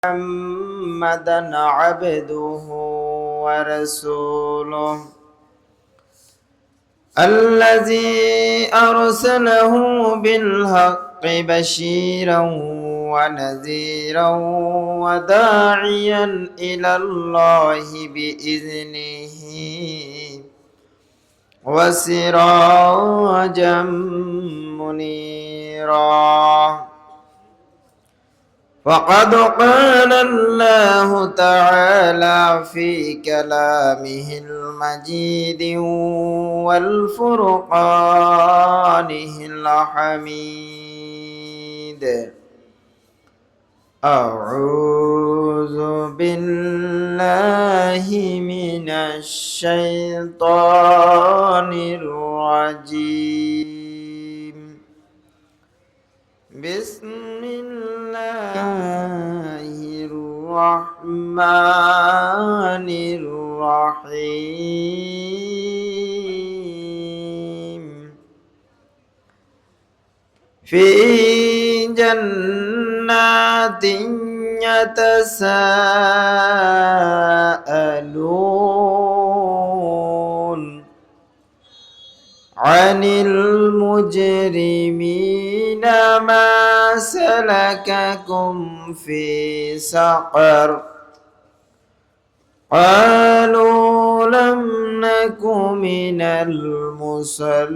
محمدا عبده ورسوله الذي أرسله بالحق بشيرا ونذيرا وداعيا إلى الله بإذنه وسراجا منيرا. فقد قال الله تعالى في كلامه المجيد والفرقانه الحميد: أعوذ بالله من الشيطان الرجيم. بسم الله الرحمن الرحيم. في جنات يتساءلون عن المجرمين ما سلككم في سقر قالوا لم نك من المصلين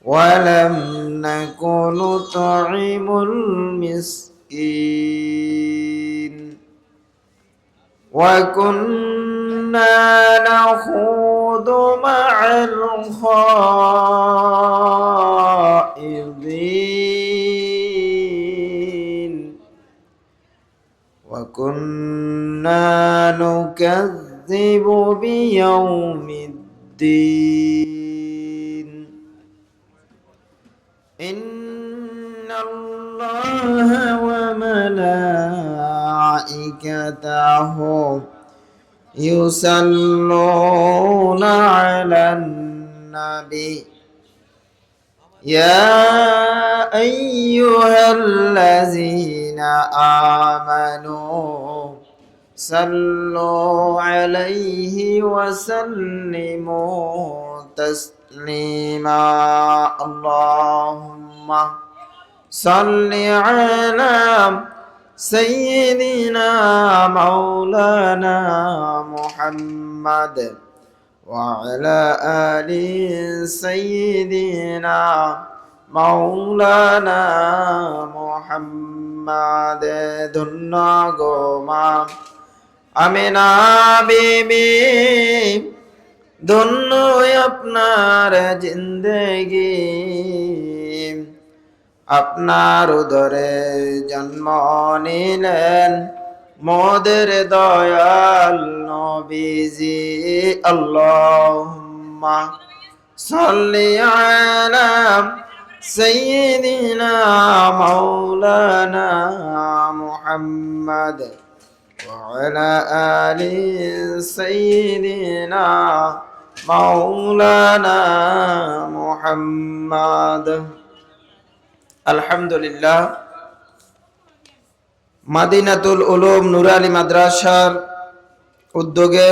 ولم نك نطعم المسكين وكنا نخوض مع الخائضين وكنا نكذب بيوم الدين. إن الله وملائكته يصلون على النبي يا أيها الذين آمنوا صلوا عليه وسلموا تسليما. اللهم صل على سيدنا مولانا محمد وعلى آل سيدنا مولانا محمد। ধন্য গো মা আমিনা বিবি, ধন্য আপনার জিন্দেগি, আপনার উদরে জন্ম নিলেন মোদের দয়াল নবীজি। আল্লাহুম্মা সাল্লি আলা সাইয়্যিদিনা মাওলানা মুহাম্মদ ওয়া আলা আলি সাইয়্যিদিনা মাওলানা মুহাম্মদ। আলহামদুলিল্লাহ, মাদিনাতুল উলুম নুরানী মাদ্রাসার উদ্যোগে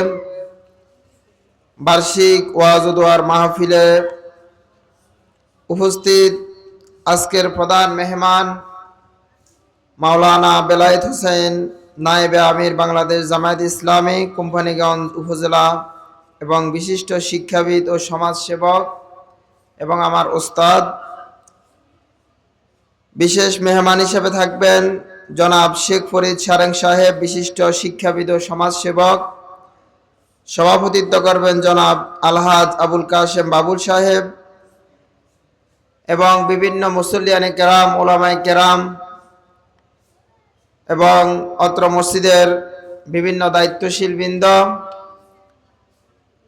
বার্ষিক ওয়াজ ও দোয়ার মাহফিলে উপস্থিত আজকের প্রধান মেহমান মাওলানা বেলায়েত হোসেন, নায়েবে আমির, বাংলাদেশ জামায়াত ইসলামী, কোম্পানিগঞ্জ উপজেলা এবং বিশিষ্ট শিক্ষাবিদ ও সমাজসেবক এবং আমার ওস্তাদ। বিশেষ মেহমান হিসেবে থাকবেন জনাব শেখ ফরিদ সারেং সাহেব, বিশিষ্ট শিক্ষাবিদ ও সমাজসেবক। সভাপতিত্ব করবেন জনাব আলহাজ আবুল কাশেম বাবুল সাহেব এবং বিভিন্ন মুসল্লিয়ানে কেরাম, ওলামায়ে কেরাম এবং অত্র মসজিদের বিভিন্ন দায়িত্বশীল বৃন্দ।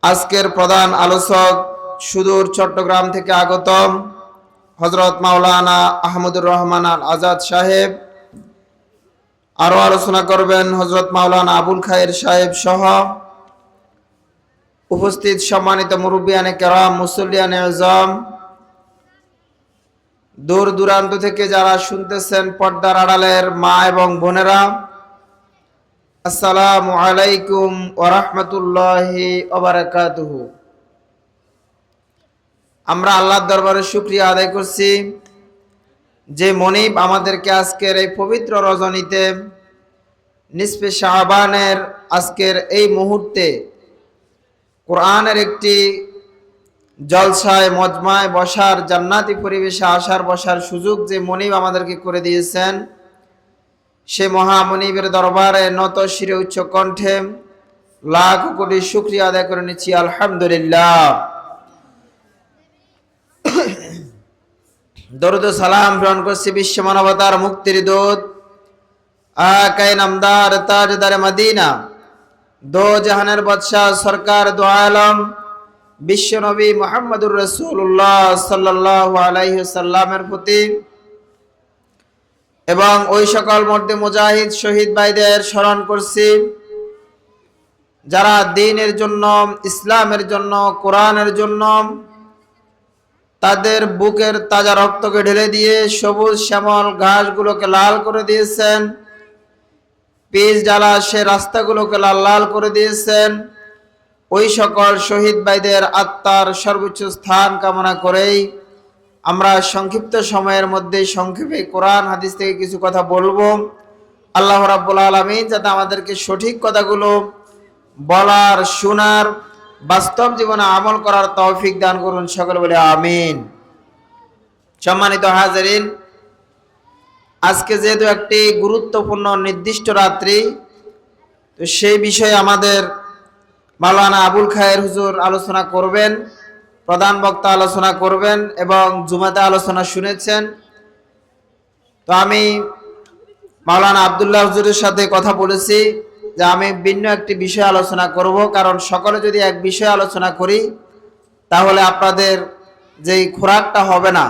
আজকের প্রধান আলোচক সুদূর চট্টগ্রাম থেকে আগত হযরত মাওলানা আহমদুর রহমান আল আজাদ সাহেব। আরো আলোচনা করবেন হযরত মাওলানা আবুল খায়ের সাহেব সহ উপস্থিত সম্মানিত মুরব্বিয়ানে কেরাম, মুসল্লিয়ানে আজম দূর দূরান্ত থেকে যারা শুনতেছেন পর্দার আড়ালের মা এবং বোনেরা, আসসালামু আলাইকুম ওয়া রাহমাতুল্লাহি ওয়া বারাকাতুহু। আমরা আল্লাহর দরবারে শুকরিয়া আদায় করছি যে মনিব আমাদেরকে আজকের এই পবিত্র রজনীতে নিসফে শাবানের আজকের এই মুহূর্তে কোরআনের একটি জলসায় মজমায় বসার, জান্নাতি পরিবেশে আসার বসার সুযোগ যে মনিব আমাদেরকে করে দিয়েছেন, সে মহামনিবের দরবারে নত শিরে উচ্চ কণ্ঠে লাখ কোটি শুকরিয়া আদায় করে নিচ্ছি, আলহামদুলিল্লাহ। দরুদ ও সালাম গ্রহণ করছি বিশ্ব মানবতার মুক্তির দূত আকাই নামদার তাজদার মদিনা, দো জাহানের বাদশাহ সরকার দো আলম বিশ্ব নবী মুহাম্মদুর রাসূলুল্লাহ সাল্লাল্লাহু আলাইহি ওয়াসাল্লামের প্রতি এবং ওই সকল মর্দে মুজাহিদ শহীদ ভাইদের স্মরণ করছি যারা দ্বীনের জন্য, ইসলামের জন্য, কোরআনের জন্য তাদের বুকের তাজা রক্তকে ঢেলে দিয়ে সবুজ শ্যামল ঘাসগুলোকে লাল করে দিয়েছেন, পিচ ডালা সে রাস্তাগুলোকে লাল লাল করে দিয়েছেন। ওই সকল শহীদ ভাইদের আত্মার সর্বোচ্চ স্থান কামনা করেই আমরা সংক্ষিপ্ত সময়ের মধ্যে সংক্ষেপে কোরআন হাদিস থেকে কিছু কথা বলবো। আল্লাহ রাব্বুল আলামিন যাতে আমাদেরকে সঠিক কথাগুলো বলার, শোনার, বাস্তব জীবনে আমল করার তৌফিক দান করুন, সকলে বলে আমিন। সম্মানিত হাজিরিন, আজকে যেহেতু একটি গুরুত্বপূর্ণ নির্দিষ্ট রাত্রি, তো সেই বিষয়ে আমাদের মাওলানা আবুল খায়ের হুজুর আলোচনা করবেন, প্রধান বক্তা আলোচনা করবেন এবং জুমাতে আলোচনা শুনেছেন। তো আমি মাওলানা আব্দুল্লাহ হুজুরের সাথে কথা বলেছি যে আমি ভিন্ন একটি বিষয় আলোচনা করব, কারণ সকলে যদি এক বিষয়ে আলোচনা করি তাহলে আপনাদের যেই খোরাকটা হবে না।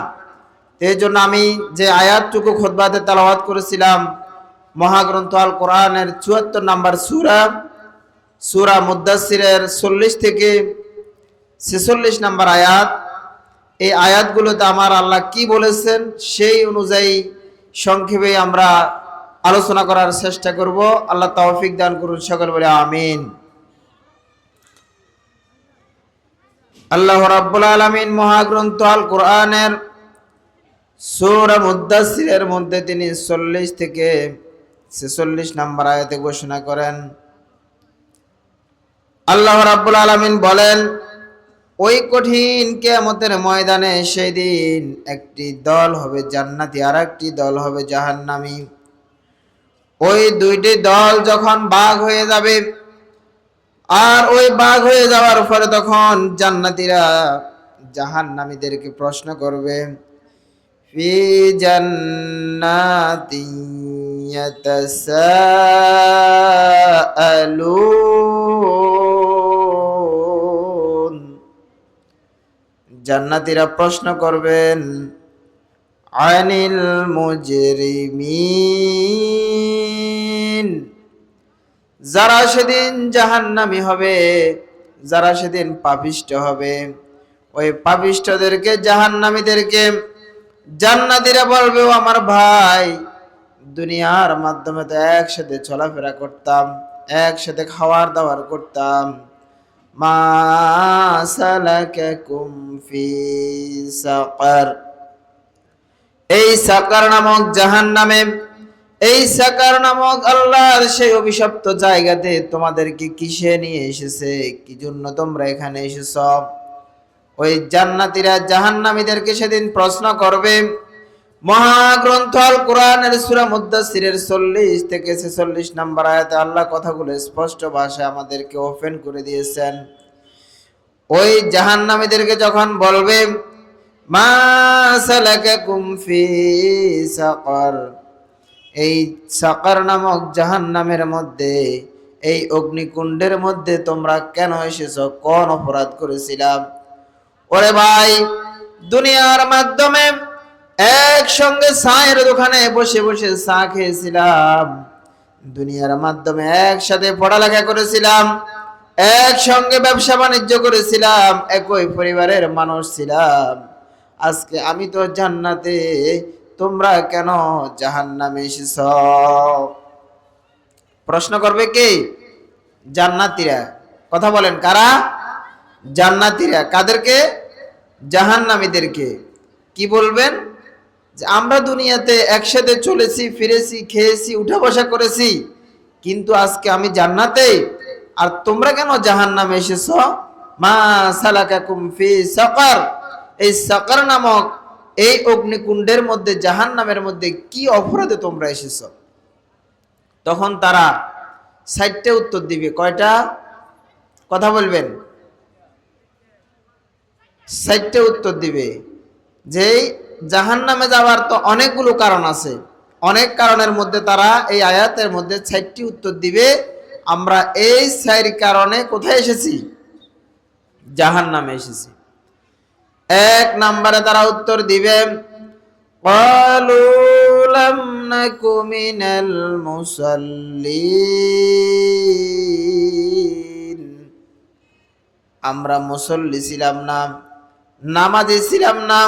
এই জন্য আমি যে আয়াতটুকু খুতবাতে তেলাওয়াত করেছিলাম মহাগ্রন্থ আল কোরআনের ৭৪ নম্বর সূরা মুদ্দাসসিরের ৪০ থেকে ৪৬ নম্বর আয়াত, এই আয়াতগুলোতে আমার আল্লাহ কি বলেছেন সেই অনুযায়ী সংক্ষেপে আমরা আলোচনা করার চেষ্টা করব। আল্লাহ তৌফিক দান করুন, সকল বলে আমিন। আল্লাহ রাব্বুল আলামিন মহাগ্রন্থ আল কোরআনের সূরা মুদ্দাসসিরের মধ্যে তিনি ৪০ থেকে ৪৬ নম্বর আয়াতে ঘোষণা করেন, আল্লাহ রাব্বুল আলামিন বলেন, ওই কঠিন কিয়ামতের ময়দানে সেই দিন একটি দল হবে জান্নাতি আর একটি দল হবে জাহান্নামী। ওই দুইটি দল যখন ভাগ হয়ে যাবে, আর ওই ভাগ হয়ে যাওয়ার পরে তখন জান্নাতীরা জাহান্নামীদেরকে প্রশ্ন করবে, ফি জান্নাতি ইয়াতাসাআলুন, জান্নাতীরা প্রশ্ন করবেন আনিল মুজরিমিন, যারা সেদিন জাহান্নামী হবে, যারা সেদিন পাপিষ্ঠ হবে, ওই পাপিষ্ঠদেরকে, জাহান্নামীদেরকে জান্নাতীরা বলবে, ও আমার ভাই, দুনিয়ার মাধ্যমে তো একসাথে চলাফেরা করতাম, একসাথে খাওয়ার দাওয়ার করতাম, মা সালাকাকুম ফি সাকার, এই সাকার নামক জাহান্নামে, এই সাকার নামক আল্লাহর সেই অভিশপ্ত জায়গাতে তোমাদেরকে কিসে নিয়ে এসেছে, কি জন্য তোমরা এখানে এসেছ? ওই জান্নাতীরা জাহান্নামীদেরকে সেদিন প্রশ্ন করবে। মহাগ্রন্থ আল কোরআনের সূরা মুদ্দাসসিরের ৪০ থেকে ৪৬ নম্বর আয়াতে আল্লাহ কথাগুলো স্পষ্ট ভাষায় আমাদেরকে ওপেন করে দিয়েছেন। ওই জাহান্নামীদেরকে যখন বলবে মা সালাকাকুম ফি সাকার, এই সাকার নামক জাহান্নামের মধ্যে, এই অগ্নিকুণ্ডের মধ্যে তোমরা কেন এসেছো, কোন অপরাধ করেছিলাম? ওরে ভাই, দুনিয়ার মাধ্যমে একসঙ্গে চায়ের দোকানে বসে বসে চা খেয়েছিলাম, দুনিয়ার মাধ্যমে একসাথে পড়ালেখা করেছিলাম, একসঙ্গে ব্যবসা বাণিজ্য করেছিলাম, একই পরিবারের মানুষ ছিলাম, আজকে আমি তো জান্নাতে, তোমরা কেন জাহান্নামে এসেছ? প্রশ্ন করবে কে? জান্নাতীরা। কথা বলেন, কারা? জান্নাতীরা। কাদেরকে? জাহান্নামীদেরকে। কি বলবেন? যে আমরা দুনিয়াতে একসাথে চলেছি, ফিরেছি, খেয়েছি, উঠা বসা করেছি, কিন্তু আজকে আমি জান্নাতে, আর তোমরা কেন জাহান্নামে এসেছ? মা সালাকাকুম ফি সাকার, এই সাকার নামক এই অগ্নিকুণ্ডের মধ্যে, জাহান্নামের মধ্যে কি অপরাধে তোমরা এসেছ? তখন তারা 60টা উত্তর দিবে। কয়টা? কথা বলবেন। 60টা উত্তর দিবে। যে জাহান্নামে যাওয়ার তো অনেকগুলো কারণ আছে, অনেক কারণের মধ্যে তারা এই আয়াতের মধ্যে 60টি উত্তর দিবে। আমরা এই 4 কারণে কোথায় এসেছি? জাহান্নামে এসেছি। 1 নম্বরে তারা উত্তর দিবে, ক্বালু লাম নাকু মিনাল মুসাল্লিন, আমরা মুসল্লি ছিলাম না, নামাজি ছিলাম না,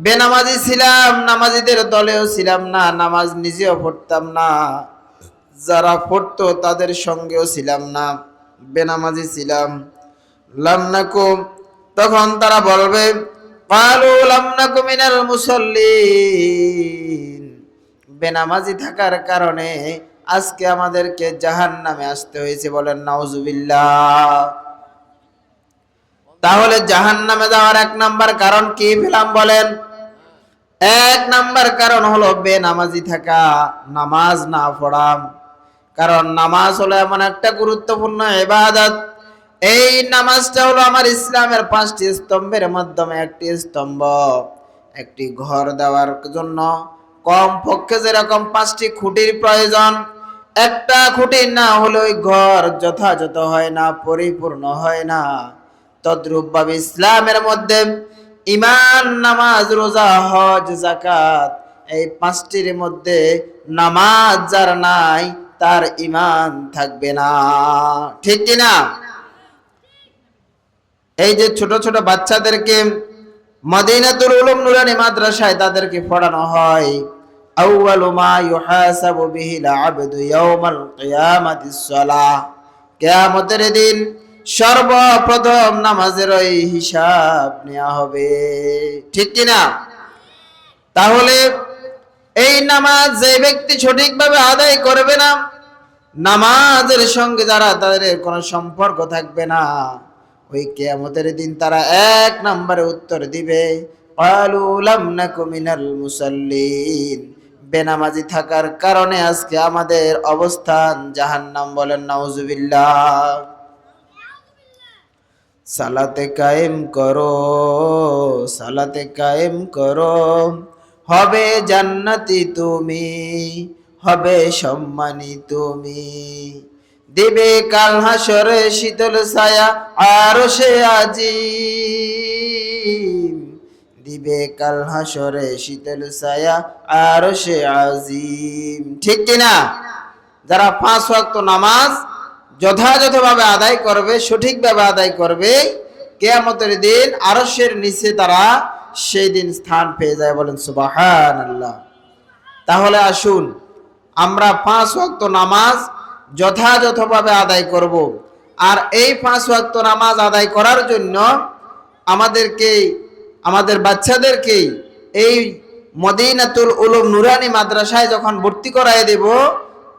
বেনামাজি ছিলাম, নামাজিদের দলেও ছিলাম না, নামাজ নিজেও পড়তাম না, যারা পড়তো তাদের সঙ্গেও ছিলাম না, বেনামাজি ছিলাম। লাম নাকু, তখন তারা বলবে, ক্বালু লাম নাকু মিনাল মুসাল্লিন, বেনামাজি থাকার কারণে আজকে আমাদেরকে জাহান্নামে আসতে হয়েছে। বলেন নাউজুবিল্লাহ। তাহলে জাহান্নামে যাওয়ার 1 নাম্বার কারণ কি পেলাম? বলেন। 1 নাম্বার কারণ হলো বেনামাজি থাকা, নামাজ না পড়া। কারণ নামাজ হলো এমন একটা গুরুত্বপূর্ণ ইবাদত, এই নামাজটা হলো আমার ইসলামের 5টি স্তম্ভের মাধ্যমে একটি স্তম্ভ। একটি ঘর দেওয়ার জন্য কম পক্ষে যেরকম 5টি খুঁটির প্রয়োজন, একটা খুঁটি না হলে ওই ঘর যথাযথ হয় না, পরিপূর্ণ হয় না। তদ্রূপভাবে ইসলামের মধ্যে ঈমান, নামাজ, রোজা, হজ, যাকাত, এই 5টির মধ্যে নামাজ যার নাই তার ঈমান থাকবে না। ঠিক কি না? এই যে ছোট ছোট বাচ্চাদেরকে মদিনাতুল উলুম নুরানি মাদ্রাসায় তাদেরকে পড়ানো হয়, আউয়ালু মা ইউহাসাবু বিহিল আবদু ইয়াউমাল কিয়ামাতিস সালাহ, কিয়ামতের দিন সর্বপ্রথম নামাজের ওই হিসাব নেওয়া হবে। ঠিক কি না? তাহলে এই নামাজ যে ব্যক্তি সঠিকভাবে আদায় করবে না, নামাজের সঙ্গে যারা তাদের কোনো সম্পর্ক থাকবে না, ওই কিয়ামতের দিন তারা 1 নম্বরে উত্তর দিবে, ক্বালু লাম নাকু মিনাল মুসাল্লিন, বেনামাজি থাকার কারণে আজকে আমাদের অবস্থান জাহান্নাম। বলেন নাউজুবিল্লাহ। সালাতে কায়েম করো, সালাতে কায়েম করো, হবে জান্নাতি তুমি, হবে সম্মানী তুমি। দিবে কাল হাসরে শীতল ছায়া আরশে আজিম, দিবে কাল হাসরে শীতল ছায়া আরশে আজিম। ঠিক কিনা? যারা 5 ওয়াক্ত নামাজ যথাযথভাবে আদায় করবে, সঠিকভাবে আদায় করবে, কিয়ামতের দিন আরশের নিচে তারা সেই দিন স্থান পেয়ে যায়। বলেন সুবহানাল্লাহ। তাহলে আসুন আমরা 5 ওয়াক্ত নামাজ যথাযথভাবে আদায় করব। আর এই 5 ওয়াক্ত নামাজ আদায় করার জন্য আমাদেরকে, আমাদের বাচ্চাদেরকে এই মদিনাতুল উলুম নুরানি মাদ্রাসায় যখন ভর্তি করায় দেব,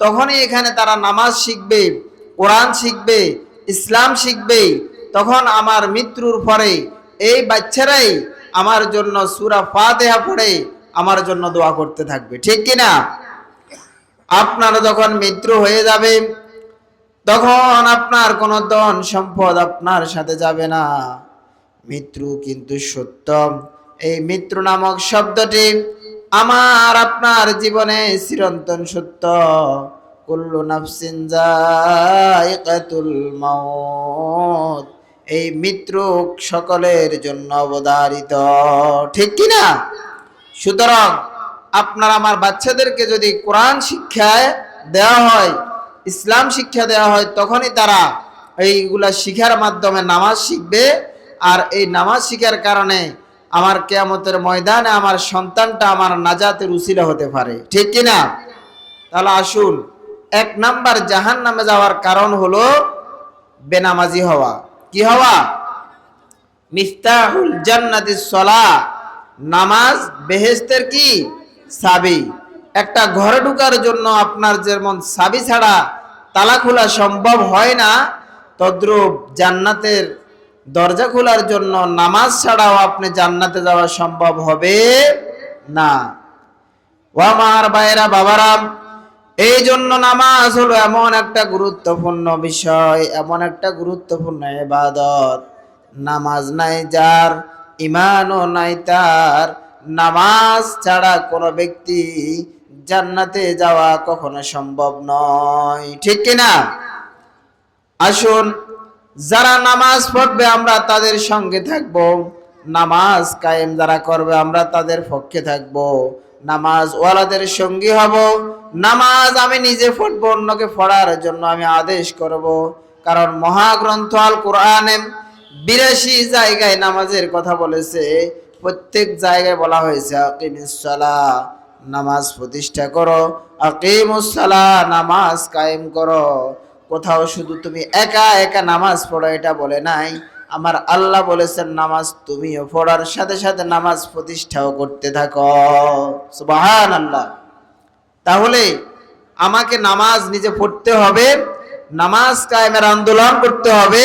তখনই এখানে তারা নামাজ শিখবে, কোরআন শিখবে, ইসলাম শিখবে। তখন আমার মৃত্যুর পরে এই বাচ্চারাই আমার জন্য সূরা ফাতিহা পড়ে আমার জন্য দোয়া করতে থাকবে। ঠিক কিনা? আপনার যখন মৃত্যু হয়ে যাবে, তখন আপনার কোনো ধন সম্পদ আপনার সাথে যাবে না। মৃত্যু কিন্তু সত্য। এই মৃত্যু নামক শব্দটি আমার আপনার জীবনে চিরন্তন সত্য। কুল্লু নাফসিন যায়িকাতুল মাউত, এই মৃত্যু সকলের জন্য অবধারিত। ঠিক কি না? সুতরাং আপনার আমার বাচ্চাদেরকে যদি কোরআন শিক্ষায় দেওয়া হয়, ইসলাম শিক্ষা দেওয়া হয়, তখনই তারা এইগুলা শিখার মাধ্যমে নামাজ শিখবে। আর এই নামাজ শিখার কারণে আমার কিয়ামতের ময়দানে আমার সন্তানটা আমার নাজাতের উসিলা হতে পারে, ঠিক কিনা? তাহলে আসুন, 1 নাম্বার জাহান্নামে যাওয়ার কারণ হলো বেনামাজি হওয়া। কি হওয়া? মিফতাহুল জান্নাতিস সালাহ, নামাজ বেহেশতের কি চাবি। একটা ঘরে ঢোকার জন্য আপনার যেমন চাবি ছাড়া তালা খোলা সম্ভব হয় না, তদ্রূপ জান্নাতের দরজা খোলার জন্য নামাজ ছাড়াও আপনি জান্নাতে যাওয়া সম্ভব হবে না। ও আমার ভাইরা, বাবারা, এই জন্য নামাজ হলো এমন একটা গুরুত্বপূর্ণ বিষয়, এমন একটা গুরুত্বপূর্ণ ইবাদত, নামাজ নাই যার, ঈমানও নাই তার, নামাজ ছাড়া কোনো ব্যক্তি জান্নাতে যাওয়া কখনো সম্ভব নয়, ঠিক কিনা? আসুন, যারা নামাজ পড়বে আমরা তাদের সঙ্গে থাকব, নামাজ কায়েম যারা করবে আমরা তাদের পক্ষে থাকব, নামাজ ওয়ালাদের সঙ্গী হব। নামাজ আমি নিজে পড়ব, অন্যকে পড়ার জন্য আমি আদেশ করব, কারণ মহাগ্রন্থ আল কোরআনে 82 জায়গায় নামাজের কথা বলেছে। প্রত্যেক জায়গায় বলা হয়েছে আকিমিস সালাহ, নামাজ প্রতিষ্ঠা করো, আকিমুস সালাহ, নামাজ কায়েম করো। কোথাও শুধু তুমি একা একা নামাজ পড়ো এটা বলে নাই, আমার আল্লাহ বলেছেন নামাজ তুমিও পড়ার সাথে সাথে নামাজ প্রতিষ্ঠাও করতে থাকো। সুবহানাল্লাহ। তাহলে আমাকে নামাজ নিজে পড়তে হবে, নামাজ কায়েমের আন্দোলন করতে হবে,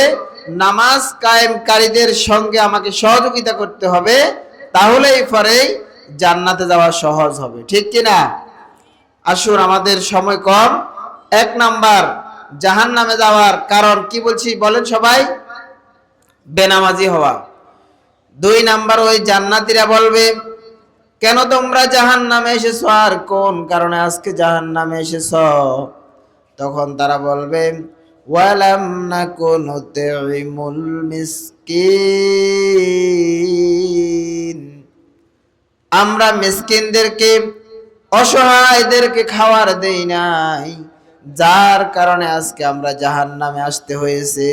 নামাজ কায়েমকারীদের সঙ্গে আমাকে সহযোগিতা করতে হবে, তাহলেই পরে জান্নাতে যাওয়া সহজ হবে, ঠিক কিনা? আসুন, আমাদের সময় কম। 1 নাম্বার জাহান্নামে যাওয়ার কারণ কি বলছি বলেন সবাই? বেনামাজি হওয়া। 2 নাম্বার, ওই জান্নাতীরা বলবে কেন তোমরা জাহান্নামে এসেছো, আর কোন কারণে আজকে জাহান্নামে এসেছো? তখন তারা বলবে ওয়ালাম নাকুন নুতঈমুল মিসকিন, আমরা মিসকিনদেরকে, অসহায়দেরকে খাবার দেই নাই, যার কারণে আজকে আমরা জাহান্নামে আসতে হয়েছে।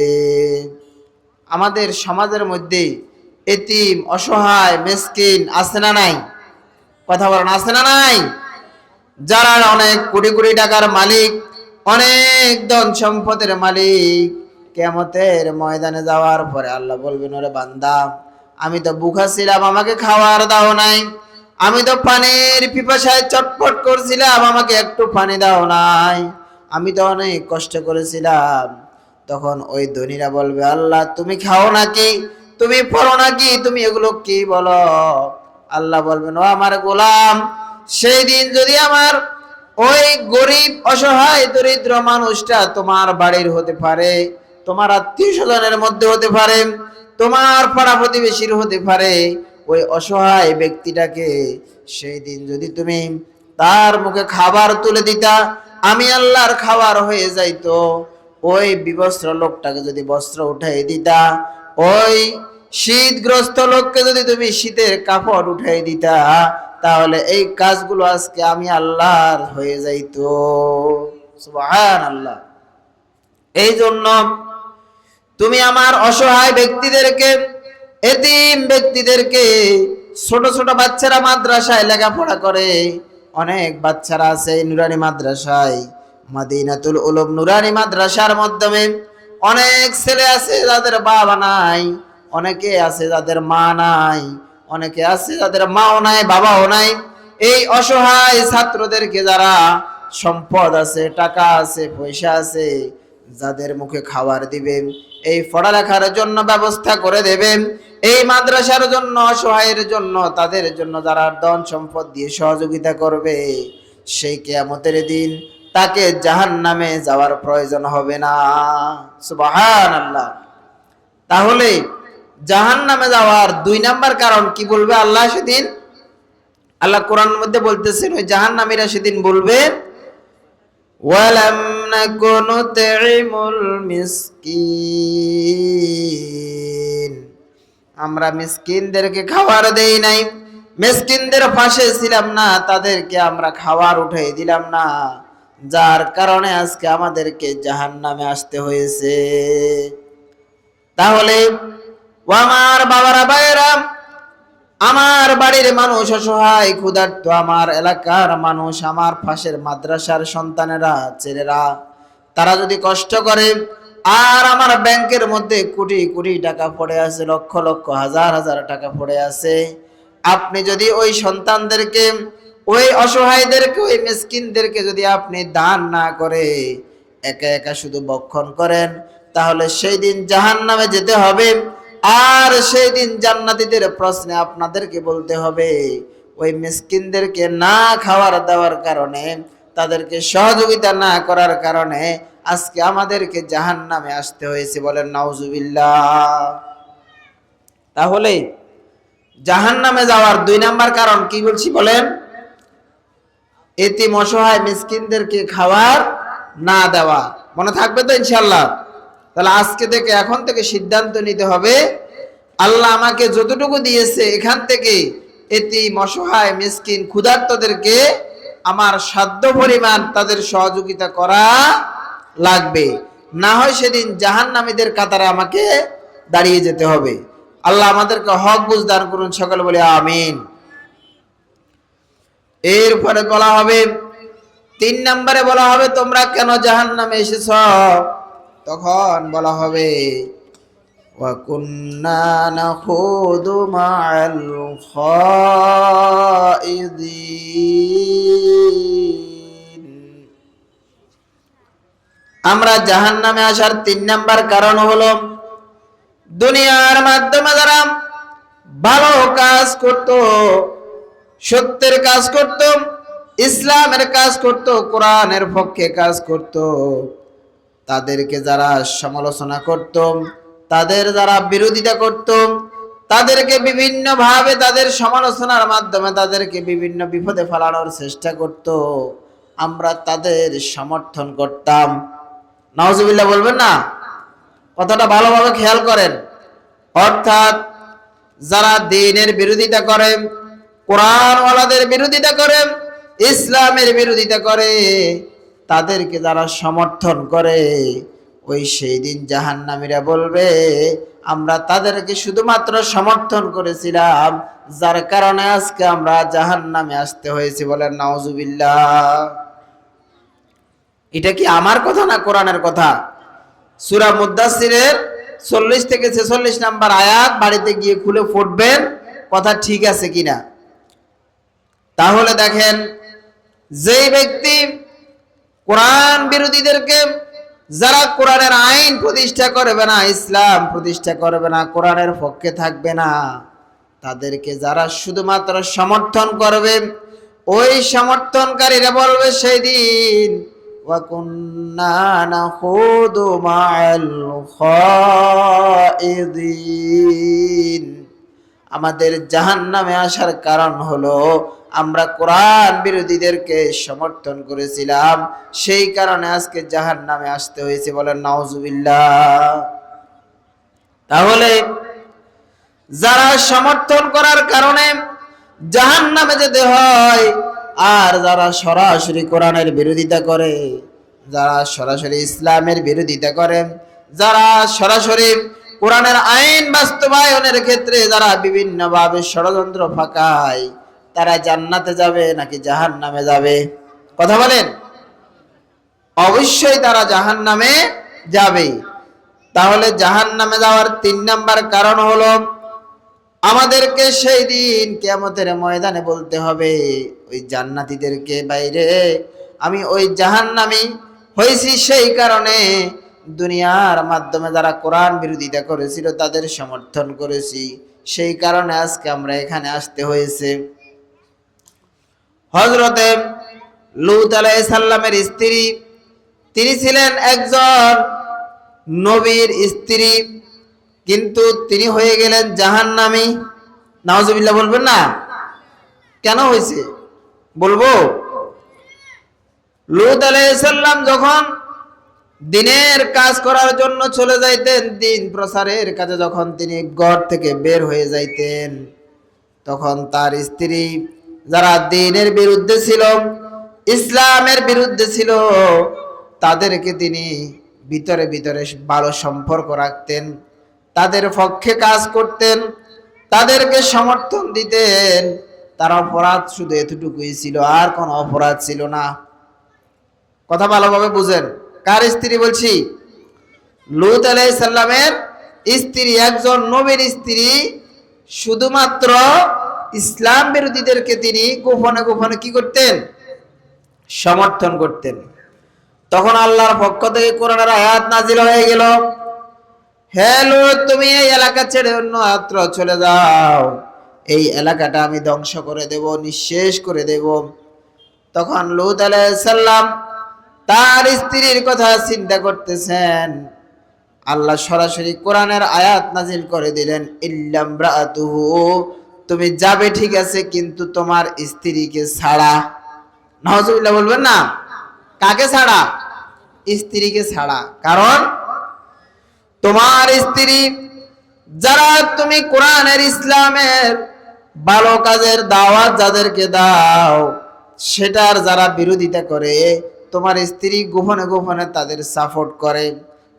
আমাদের সমাজের মধ্যে এতিম, অসহায়, মিসকিন আছে না নাই? কথা বলেন, আছে না নাই? যারা অনেক কোটি কোটি টাকার মালিক, অনেক ধন সম্পদের মালিক, কিয়ামতের ময়দানে যাওয়ার পরে আল্লাহ বলবেন, ওরে বান্দা, আমি তো ভুখা ছিলাম, আমাকে খাওয়ার দাও নাই, আমি তো পানির পিপাসায় চটপট করছিলাম, আমাকে একটু পানি দাও নাই, আমি তো অনেক কষ্ট করেছিলাম। তখন ওই ধনীরা বলবে, আল্লাহ তুমি খাও নাকি, তুমি পড়ো নাকি, তুমি এগুলো কি বলো? আল্লাহ বলবেন, ও আমার গোলাম, সেই দিন যদি আমার ওই গরিব, অসহায়, দরিদ্র মানুষটা তোমার বাড়ির হতে পারে, তোমার আত্মীয় স্বজনের মধ্যে হতে পারে, তোমার পাড়া প্রতিবেশীর হতে পারে, ওই অসহায় ব্যক্তিটাকে সেই দিন যদি তুমি তার মুখে খাবার তুলে দিতা, আমি আল্লাহর খাবার হয়ে যাইতো। ওই বিবস্ত্র লোকটাকে যদি বস্ত্র উঠাই দিতা, ওই শীতগ্রস্ত লোককে যদি তুমি শীতের কাপড় উঠাই দিতা, তাহলে এই কাজগুলো আজকে আমি আল্লাহর হয়ে যাইতো। সুবহানাল্লাহ। এই জন্য তুমি আমার অসহায় ব্যক্তিদেরকে, এতিম ব্যক্তিদেরকে, ছোট ছোট বাচ্চারা মাদ্রাসায় লেখাপড়া করে, অনেক বাচ্চারা আছে নুরানি মাদ্রাসায়, মাদিনাতুল উলুম নুরানি মাদ্রাসার মাধ্যমে অনেক ছেলে আছে যাদের বাবা নাই, অনেকে আছে যাদের মা নাই, অনেকে আছে যাদের মাও নাই, বাবাও নাই। এই অসহায় ছাত্রদেরকে, যারা সম্পদ আছে, টাকা আছে, পয়সা আছে, যাদের মুখে খাবার দিবেন, এই পড়ালেখার জন্য ব্যবস্থা করে দেবেন, এই মাদ্রাসার জন্য, অসহায়ের জন্য, তাদের জন্য যারা ধন সম্পদ দিয়ে সহযোগিতা করবে, সেই কিয়ামতের দিন তাকে জাহান্নামে যাওয়ার প্রয়োজন হবে না। সুবহানাল্লাহ। তাহলে জাহান্নামে যাওয়ার 2 নাম্বার কারণ কি বলবে আল্লাহ সেদিন? আল্লাহ কোরআনের মধ্যে বলতেছেন, ওই জাহান্নামীরা সেদিন বলবে ওয়ালাম নাকুন নুতঈমুল মিসকিন, আমরা মিসকিনদেরকে খাবার দেই নাই, মিসকিনদের পাশে ছিলাম না, তাদেরকে আমরা খাবার উঠাই দিলাম না, যার কারণে আজকে আমাদেরকে জাহান্নামে আসতে হয়েছে। তাহলে ও আমার বাবারা, ভাইয়েরা, আমার বাড়ির মানুষ অসহায় ক্ষুধার্ত, আমার এলাকার মানুষ, আমার পাশের মাদ্রাসার সন্তানেরা, ছেলেরা, তারা যদি কষ্ট করে, আর আমার ব্যাংকের মধ্যে কোটি কোটি টাকা পড়ে আছে, লক্ষ লক্ষ হাজার হাজার টাকা পড়ে আছে, আপনি যদি ওই সন্তানদেরকে, ওই অসহায়দেরকে, ওই মিসকিনদেরকে যদি আপনি দান না করে একা একা শুধু ভক্ষণ করেন, তাহলে সেই দিন জাহান্নামে যেতে হবে। আর সেই দিন জান্নাতীদের প্রশ্নে আপনাদেরকে বলতে হবে, ওই মিসকিনদেরকে না খাওয়ার দেওয়ার কারণে, তাদেরকে সহযোগিতা না করার কারণে আজকে আমাদেরকে জাহান্নামে আসতে হয়েছে। বলেন নাউজুবিল্লাহ। তাহলে জাহান্নামে যাওয়ার 2 নাম্বার কারণ কি বলছি বলেন? এতিম অসহায় মিসকিনদেরকে খাবার না দেওয়া। মনে থাকবে তো ইনশাআল্লাহ? তাহলে আজকে থেকে, এখন থেকে সিদ্ধান্ত নিতে হবে, আল্লাহ আমাকে যতটুকু দিয়েছে এখান থেকে এতিম অসহায় মিসকিন ক্ষুধার্তদেরকে আমার সাধ্য পরিমাণ তাদের সহযোগিতা করা লাগবে, না হয় সেদিন জাহান্নামীদের কাতারে আমাকে দাঁড়িয়ে যেতে হবে। আল্লাহ আমাদেরকে হক বুঝ দান করুন, সকলে বলে আমিন। এরপরে বলা হবে, 3 নম্বরে বলা হবে, তোমরা কেন জাহান্নামে এসেছ? তখন বলা হবে, ওয়া কুন্না নাখুদু মা'আল খাইদিন। আমরা জাহান্নামে আসার 3 নাম্বার কারণ হলো, দুনিয়ার মাধ্যমে যারা ভালো কাজ করত, সত্যের কাজ করত, ইসলামের কাজ করত, কোরআনের পক্ষে কাজ করত, তাদেরকে যারা সমালোচনা করত, তাদের যারা বিরোধিতা করত, তাদেরকে বিভিন্ন ভাবে তাদের সমালোচনার মাধ্যমে তাদেরকে বিভিন্ন বিপদে ফেলানোর চেষ্টা করত, আমরা তাদের সমর্থন করতাম। নাউজুবিল্লাহ বলবেন না? কথাটা ভালোভাবে খেয়াল করেন। অর্থাৎ যারা দ্বীনের বিরোধিতা করে, কোরআনওয়ালাদের বিরোধিতা করে, ইসলামের বিরোধিতা করে, তাদেরকে যারা সমর্থন করে, ওই সেই দিন জাহান্নামীরা বলবে, আমরা তাদেরকে শুধুমাত্র সমর্থন করেছিলাম, যার কারণে আজকে আমরা জাহান্নামে আসতে হয়েছে। বলেন নাউজুবিল্লাহ। এটা কি আমার কথা না কোরআনের কথা? সূরা মুদ্দাসসিরের 40 থেকে 46 নাম্বার আয়াত বাড়িতে গিয়ে খুলে পড়বেন, কথা ঠিক আছে কিনা। তাহলে দেখেন, যেই ব্যক্তি কোরআন বিরোধীদেরকে, যারা কোরআনের আইন প্রতিষ্ঠা করবে না, ইসলাম প্রতিষ্ঠা করবে না, কোরআনের পক্ষে থাকবে না, তাদেরকে যারা শুধুমাত্র সমর্থন করবে, ওই সমর্থনকারীরা বলবে সেই দিন, ওয়া কুন্না নাখুদু মা'আল খাইদিন। আমাদের জাহান্নামে আসার কারণ হলো আমরা কোরআন বিরোধীদেরকে সমর্থন করেছিলাম, সেই কারণে আজকে জাহান্নামে আসতে হয়েছে। বলেন নাউজুবিল্লাহ। তাহলে যারা সমর্থন করার কারণে জাহান্নামে যেতে হয়, আর যারা সরাসরি কোরআনের বিরোধিতা করে, যারা সরাসরি ইসলামের বিরোধিতা করে, যারা সরাসরি কোরআনের আইন বাস্তবায়নের ক্ষেত্রে যারা বিভিন্নভাবে ষড়যন্ত্র ফাঁকায়, তারা জান্নাতে যাবে নাকি জাহান্নামে যাবে? কথা বলেন। অবশ্যই তারা জাহান্নামে যাবে। তাহলে জাহান্নামে যাওয়ার 3 নাম্বার কারণ হলো, আমাদেরকে সেই দিন কিয়ামতের ময়দানে বলতে হবে ওই জান্নাতীদেরকে, বাইরে আমি ওই জাহান্নামী হয়েছি সেই কারণে দুনিয়ার মাধ্যমে যারা কোরআন বিরোধিতা করেছিল তাদের সমর্থন করেছি, সেই কারণে আজকে আমরা এখানে আসতে হয়েছে। হযরতে লূত আলাইহিস সালামের স্ত্রী, তিনি ছিলেন একজন নবীর স্ত্রী, কিন্তু তিনি হয়ে গেলেন জাহান্নামী। নাউজুবিল্লাহ বলবেন না? কেন হয়েছে বলবো। লূত আলাইহিস সালাম যখন দিনের কাজ করার জন্য চলে যাইতেন, দিন প্রচারের কাজে যখন তিনি ঘর থেকে বের হয়ে যাইতেন, তখন তার স্ত্রী যারা দিনের বিরুদ্ধে ছিল, ইসলামের বিরুদ্ধে ছিল, তাদেরকে তিনি ভিতরে ভিতরে ভালো সম্পর্ক রাখতেন, তাদের পক্ষে কাজ করতেন, তাদেরকে সমর্থন দিতেন। তার অপরাধ শুধু এতটুকুই ছিল, আর কোনো অপরাধ ছিল না। কথা ভালোভাবে বুঝেন। কার স্ত্রী বলছি? লূত আলাইহিস সালামের স্ত্রী, একজন নবীর স্ত্রী। শুধুমাত্র ইসলাম বিরোধীদেরকে তিনি গোপনে গোপনে কি করতেন? সমর্থন করতেন। তখন আল্লাহর পক্ষ থেকে কোরআনের আয়াত নাজিল হয়ে গেল, হে লূত, তুমি এই এলাকা ছেড়ে অন্য আত্র চলে যাও, এই এলাকাটা আমি ধ্বংস করে দেব, নিঃশেষ করে দেব। তখন লূত আলাইহিস সালাম তার স্ত্রীর কথা চিন্তা করতেছেন। আল্লাহ সরাসরি কোরআনের আয়াত নাজিল করে দিলেন, ইল্লামরাআতুহু, তুমি যাবে ঠিক আছে, কিন্তু তোমার স্ত্রীকে ছাড়া। নাউজুবিল্লাহ বলবেন না? কাকে ছাড়া? স্ত্রীকে ছাড়া। কারণ তোমার স্ত্রী, যারা তুমি কোরআনের ইসলামের ভালো কাজের দাওয়াত যাদেরকে দাও, সেটার যারা বিরোধিতা করে, তোমার স্ত্রী গোপনে গোপনে তাদের সাপোর্ট করে,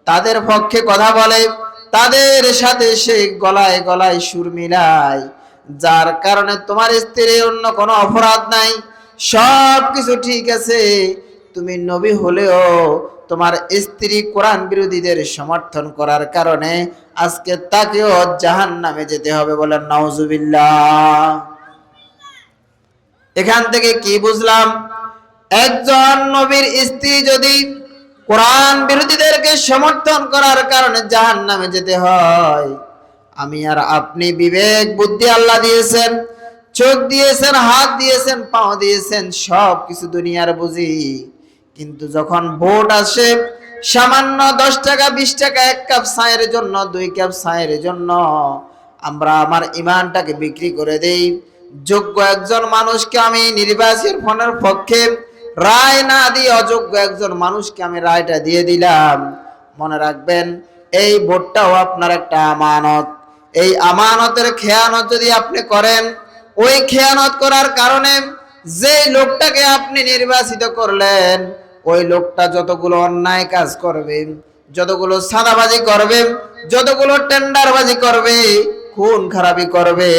তাদের পক্ষে কথা বলে, তাদের সাথে সে গলায় গলায় সুর মিলায়, যার কারণে তোমার স্ত্রীর অন্য কোনো অপরাধ নাই, সব কিছু ঠিক আছে। তুমি নবী হলেও তোমার স্ত্রী কোরআন বিরোধীদের সমর্থন করার কারণে আজকে তাকেও জাহান্নামে যেতে হবে। বলেন নাউজুবিল্লাহ। এখান থেকে কি বুঝলাম? একজন নবীর স্ত্রী যদি কোরআন বিরোধীদেরকে সমর্থন করার কারণে জাহান্নামে যেতে হয়, আমি আর আপনি বিবেক বুদ্ধি আল্লাহ দিয়েছেন, চোখ দিয়েছেন, হাত দিয়েছেন, পাও দিয়েছেন, সব কিছু দুনিয়ার বুঝি। কিন্তু যখন ভোট আসে, সামান্য 10 টাকা 20 টাকা এক কাপ চায়ের জন্য, 2 কাপ চায়ের জন্য আমরা আমার ইমানটাকে বিক্রি করে দেই। যোগ্য একজন মানুষকে আমি নির্বাচনের পক্ষে রায় না দিয়ে অযোগ্য একজন মানুষকে আমি রায়টা দিয়ে দিলাম। মনে রাখবেন, এই ভোটটাও আপনার একটা আমানত। এই আমানতের খেয়ানত যদি আপনি করেন, ওই খেয়ানত করার কারণে যে লোকটাকে আপনি নির্বাচিত করলেন, ওই লোকটা যতগুলো অন্যায় কাজ করবে, যতগুলো সাদাবাজি করবে, যতগুলো টেন্ডারবাজি করবে, খুন খারাপি করবে,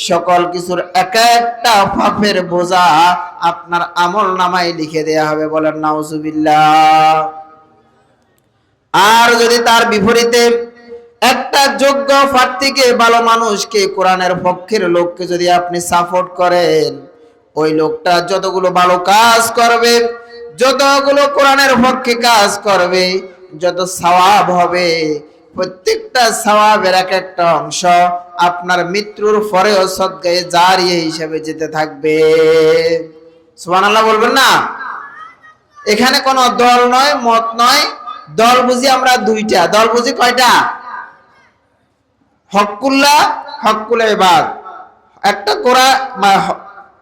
সকল কিছুর এক একটা পাপের বোঝা আপনার আমল নামায় লিখে দেয়া হবে। বলেন নাউজুবিল্লাহ। আর যদি তার বিপরীতে একটা যোগ্য প্রার্থীকে, ভালো মানুষকে, কোরআনের পক্ষের লোককে যদি আপনি সাপোর্ট করেন, ওই লোকটা যতগুলো ভালো কাজ করবে, যতগুলো কোরআনের পক্ষে কাজ করবে, যত সওয়াব হবে, প্রত্যেকটা সওয়াবের এক একটা অংশ আপনার মৃত্যুর পরেও সদকায়ে জারিয়া হিসেবে যেতে থাকবে। সুবহানাল্লাহ বলবেন না? এখানে কোনো দল নয়, মত নয়। দল বুঝি আমরা দুইটা। দল বুঝি কয়টা? হকুল্লাহ, হকুল ইবাদ। একটা কোরআন,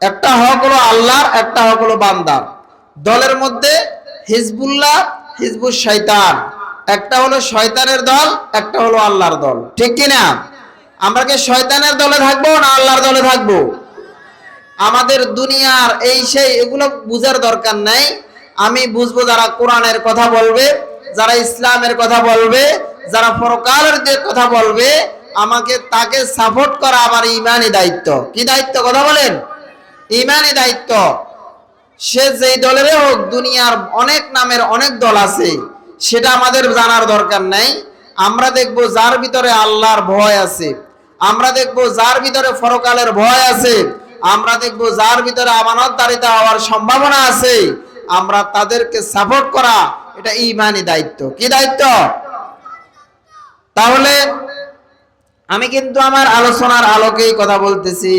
একটা হক হলো আল্লাহর, একটা হক হলো বান্দার। দলের মধ্যে হিজবুল্লাহ, হিজবুশ শয়তান। একটা হলো শয়তানের দল, একটা হলো আল্লাহর দল। ঠিক কি না? আমরা কি শয়তানের দলে থাকবো না আল্লাহর দলে থাকবো? আমাদের দুনিয়ার এই সেই এগুলো বুঝার দরকার নাই। আমি বুঝবো যারা কোরআনের কথা বলবে, যারা ইসলামের কথা বলবে, যারা পরকালের কথা বলবে, আমাকে তাকে সাপোর্ট করা আমার ইমানি দায়িত্ব। কি দায়িত্ব? কথা বলেন। ইমানি দায়িত্ব। সে যেই দলের হোক, দুনিয়ার অনেক নামের অনেক দল আছে, সেটা আমাদের জানার দরকার নাই। আমরা দেখবো যার ভিতরে আল্লাহর ভয় আছে, আমরা দেখবো যার ভিতরে পরকালের ভয় আছে, আমরা দেখবো যার ভিতরে আমানতদারিতা হওয়ার সম্ভাবনা আছে, আমরা তাদেরকে সাপোর্ট করা, এটা ইমানি দায়িত্ব। কি দায়িত্ব? তাহলে আমি কিন্তু আমার আলোচনার আলোকেই কথা বলতেছি।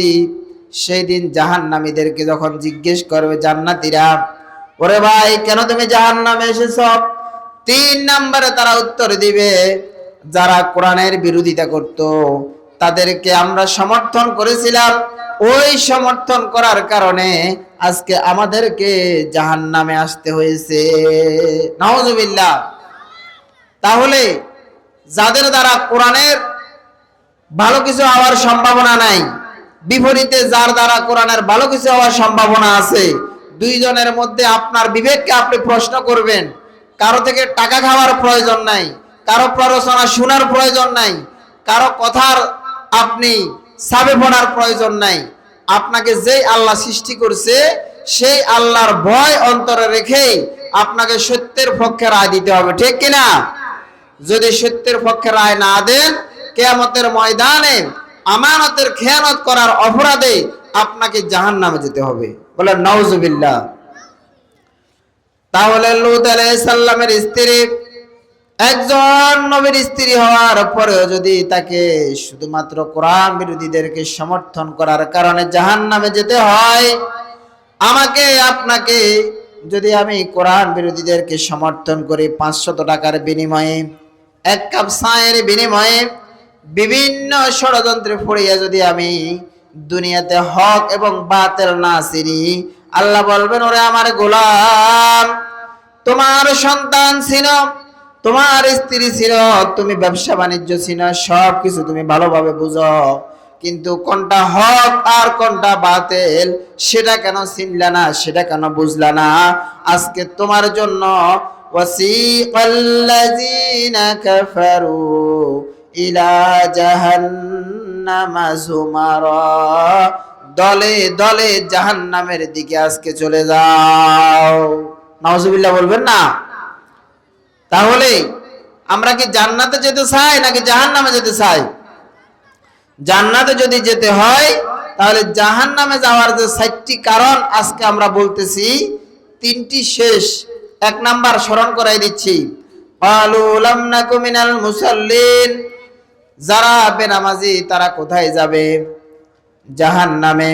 সেই দিন জাহান্নামীদেরকে যখন জিজ্ঞেস করবে জান্নাতীরা, ওরে ভাই, কেন তুমি জাহান্নামে এসেছ? 3 নম্বরে তারা উত্তর দিবে, যারা কোরআনের বিরোধিতা করত, তাদেরকে আমরা সমর্থন করেছিলাম, ওই সমর্থন করার কারণে আজকে আমাদেরকে জাহান্নামে আসতে হয়েছে। নাউজুবিল্লাহ। তাহলে যাদের দ্বারা কোরআনের ভালো কিছু হওয়ার সম্ভাবনা নাই, বিপরীতে যার দ্বারা কোরআনের ভালো কিছু হওয়ার সম্ভাবনা আছে, দুইজনের মধ্যে আপনার বিবেককে আপনি প্রশ্ন করবেন। কারো থেকে টাকা খাওয়ার প্রয়োজন নাই, কারো প্ররোচনা শোনার প্রয়োজন নাই, কারো কথার আপনি সাবে পড়ার প্রয়োজন নাই। আপনাকে যেই আল্লাহ সৃষ্টি করছে সেই আল্লাহর ভয় অন্তরে রেখেই আপনাকে সত্যের পক্ষে রায় দিতে হবে, ঠিক কিনা? যদি সত্যের পক্ষে রায় না দেন, কিয়ামতের ময়দানে আমানতের খেয়ানত করার অপরাধে আপনাকে জাহান্নামে যেতে হবে। বলে নাউজুবিল্লাহ। তাহলে লূত আলাইহিস সালামের স্ত্রী একজন নবীর স্ত্রী হওয়ার পরেও যদি তাকে শুধুমাত্র কোরআন বিরোধীদেরকে সমর্থন করার কারণে জাহান্নামে যেতে হয়, আমাকে আপনাকে যদি আমি কোরআন বিরোধীদেরকে সমর্থন করি 500 টাকার বিনিময়ে, 1 কাপ চায়ের বিনিময়ে, বিভিন্ন ষড়যন্ত্রে পড়িয়া যদি আমি দুনিয়াতে হক এবং বাতিল না চিনি, আল্লাহ বলবেন, ওরে আমার গোলাম, তোমার সন্তান ছিল, তোমার স্ত্রী ছিল, তুমি ব্যবসা বাণিজ্য ছিল, সব কিছু তুমি ভালোভাবে বুঝো, কিন্তু কোনটা হক আর কোনটা বাতিল সেটা কেন চিনলা না, সেটা কেন বুঝলা না? আজকে তোমার জন্য ওয়াসিকাল্লাযীনা কাফারু ইলা জাহান্নামা যুমারা, দলে দলে জাহান্নামের দিকে আজকে চলে যাও। নাউজুবিল্লাহ বলবেন না? তাহলে আমরা কি জান্নাতে যেতে চাই নাকি জাহান্নামে যেতে চাই? জান্নাতে যদি যেতে হয় তাহলে জাহান্নামে যাওয়ার যে 4টি কারণ আজকে আমরা বলতেছি, 3টি শেষ। 1 নাম্বার স্মরণ করাই দিচ্ছি, ক্বালু লাম নাকু মিনাল মুসাল্লিন, যারা বেনামাজি তারা কোথায় যাবে? জাহান্নামে।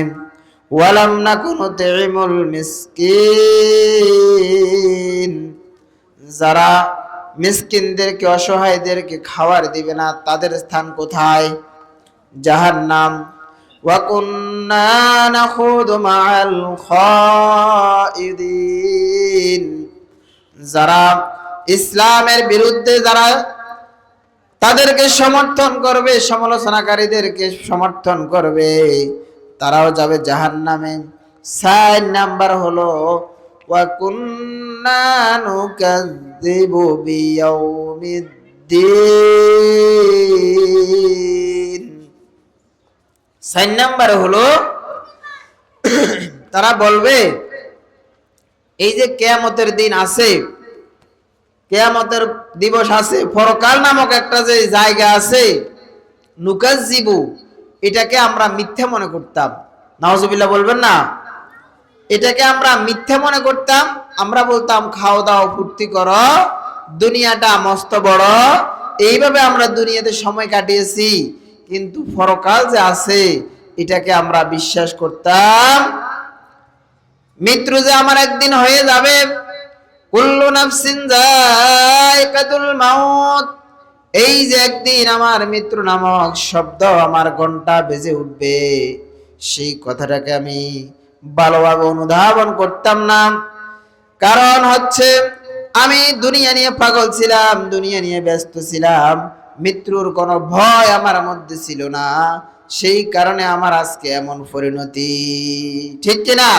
ওয়ালাম নাকু নুতঈমুল মিসকিন, যারা মিসকিনদেরকে অসহায়দেরকে খাবার দিবে না তাদের স্থান কোথায়? জাহান্নাম। ওয়া কুন্না নাখুদু মাআল খাইদিন, যারা ইসলামের বিরুদ্ধে যারা তাদেরকে সমর্থন করবে, সমালোচনাকারীদেরকে সমর্থন করবে, তারাও যাবে জাহান্নামে। 4 নাম্বার হলো ওয়া কুন্না নুকাযযিবু বিয়াউমিদ্দিন। 4 নাম্বার হলো তারা বলবে, এই যে কিয়ামতের দিন আছে, কিয়ামতের দিবস আছে, পরকাল নামক একটা যে জায়গা আছে, নুকাযযিবু, এটাকে আমরা মিথ্যা মনে করতাম। নাউজুবিল্লাহ বলবেন না? এটাকে আমরা মিথ্যা মনে করতাম। আমরা বলতাম খাও দাও ফুর্তি করো, দুনিয়াটা মস্ত বড়, এইভাবে আমরা দুনিয়াতে সময় কাটিয়েছি। কিন্তু পরকাল যে আছে এটাকে আমরা বিশ্বাস করতাম। মৃত্যু যে আমার একদিন হয়ে যাবে, কুল্লু নাফসিন যায়কাতুল মাউত, এই যে একদিন আমার মৃত্যু নামক শব্দ আমার ঘন্টা বেজে উঠবে, সেই কথাটাকে আমি ভালোভাবে অনুধাবন করতাম না। কারণ হচ্ছে আমি দুনিয়া নিয়ে পাগল ছিলাম, দুনিয়া নিয়ে ব্যস্ত ছিলাম, মৃত্যুর কোনো ভয় আমার মধ্যে ছিল না। সেই কারণে আমার আজকে এমন পরিণতি, ঠিক কিনা?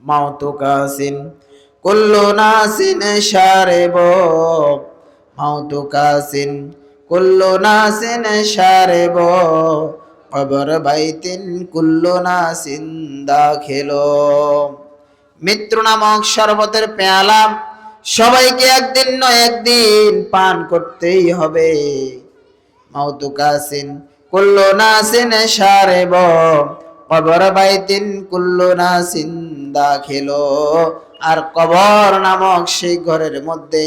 মাউতু কাসিন কুল্লু নাসিন শারিব, মাউতু কাসিন কুল্লু নাসিন শারিব, কবর বাইতিন কুল্লু নাসিন দাখিল। মৃত্যু নামক শরবতের পেয়ালা সবাইকে একদিন নয় একদিন পান করতেই হবে। মাউতু কাসিন কুল্লু নাসিন শারিব, কবর বাইতিন কুল্লু নাসিন দাখিল। আর কবর নামক সেই ঘরের মধ্যে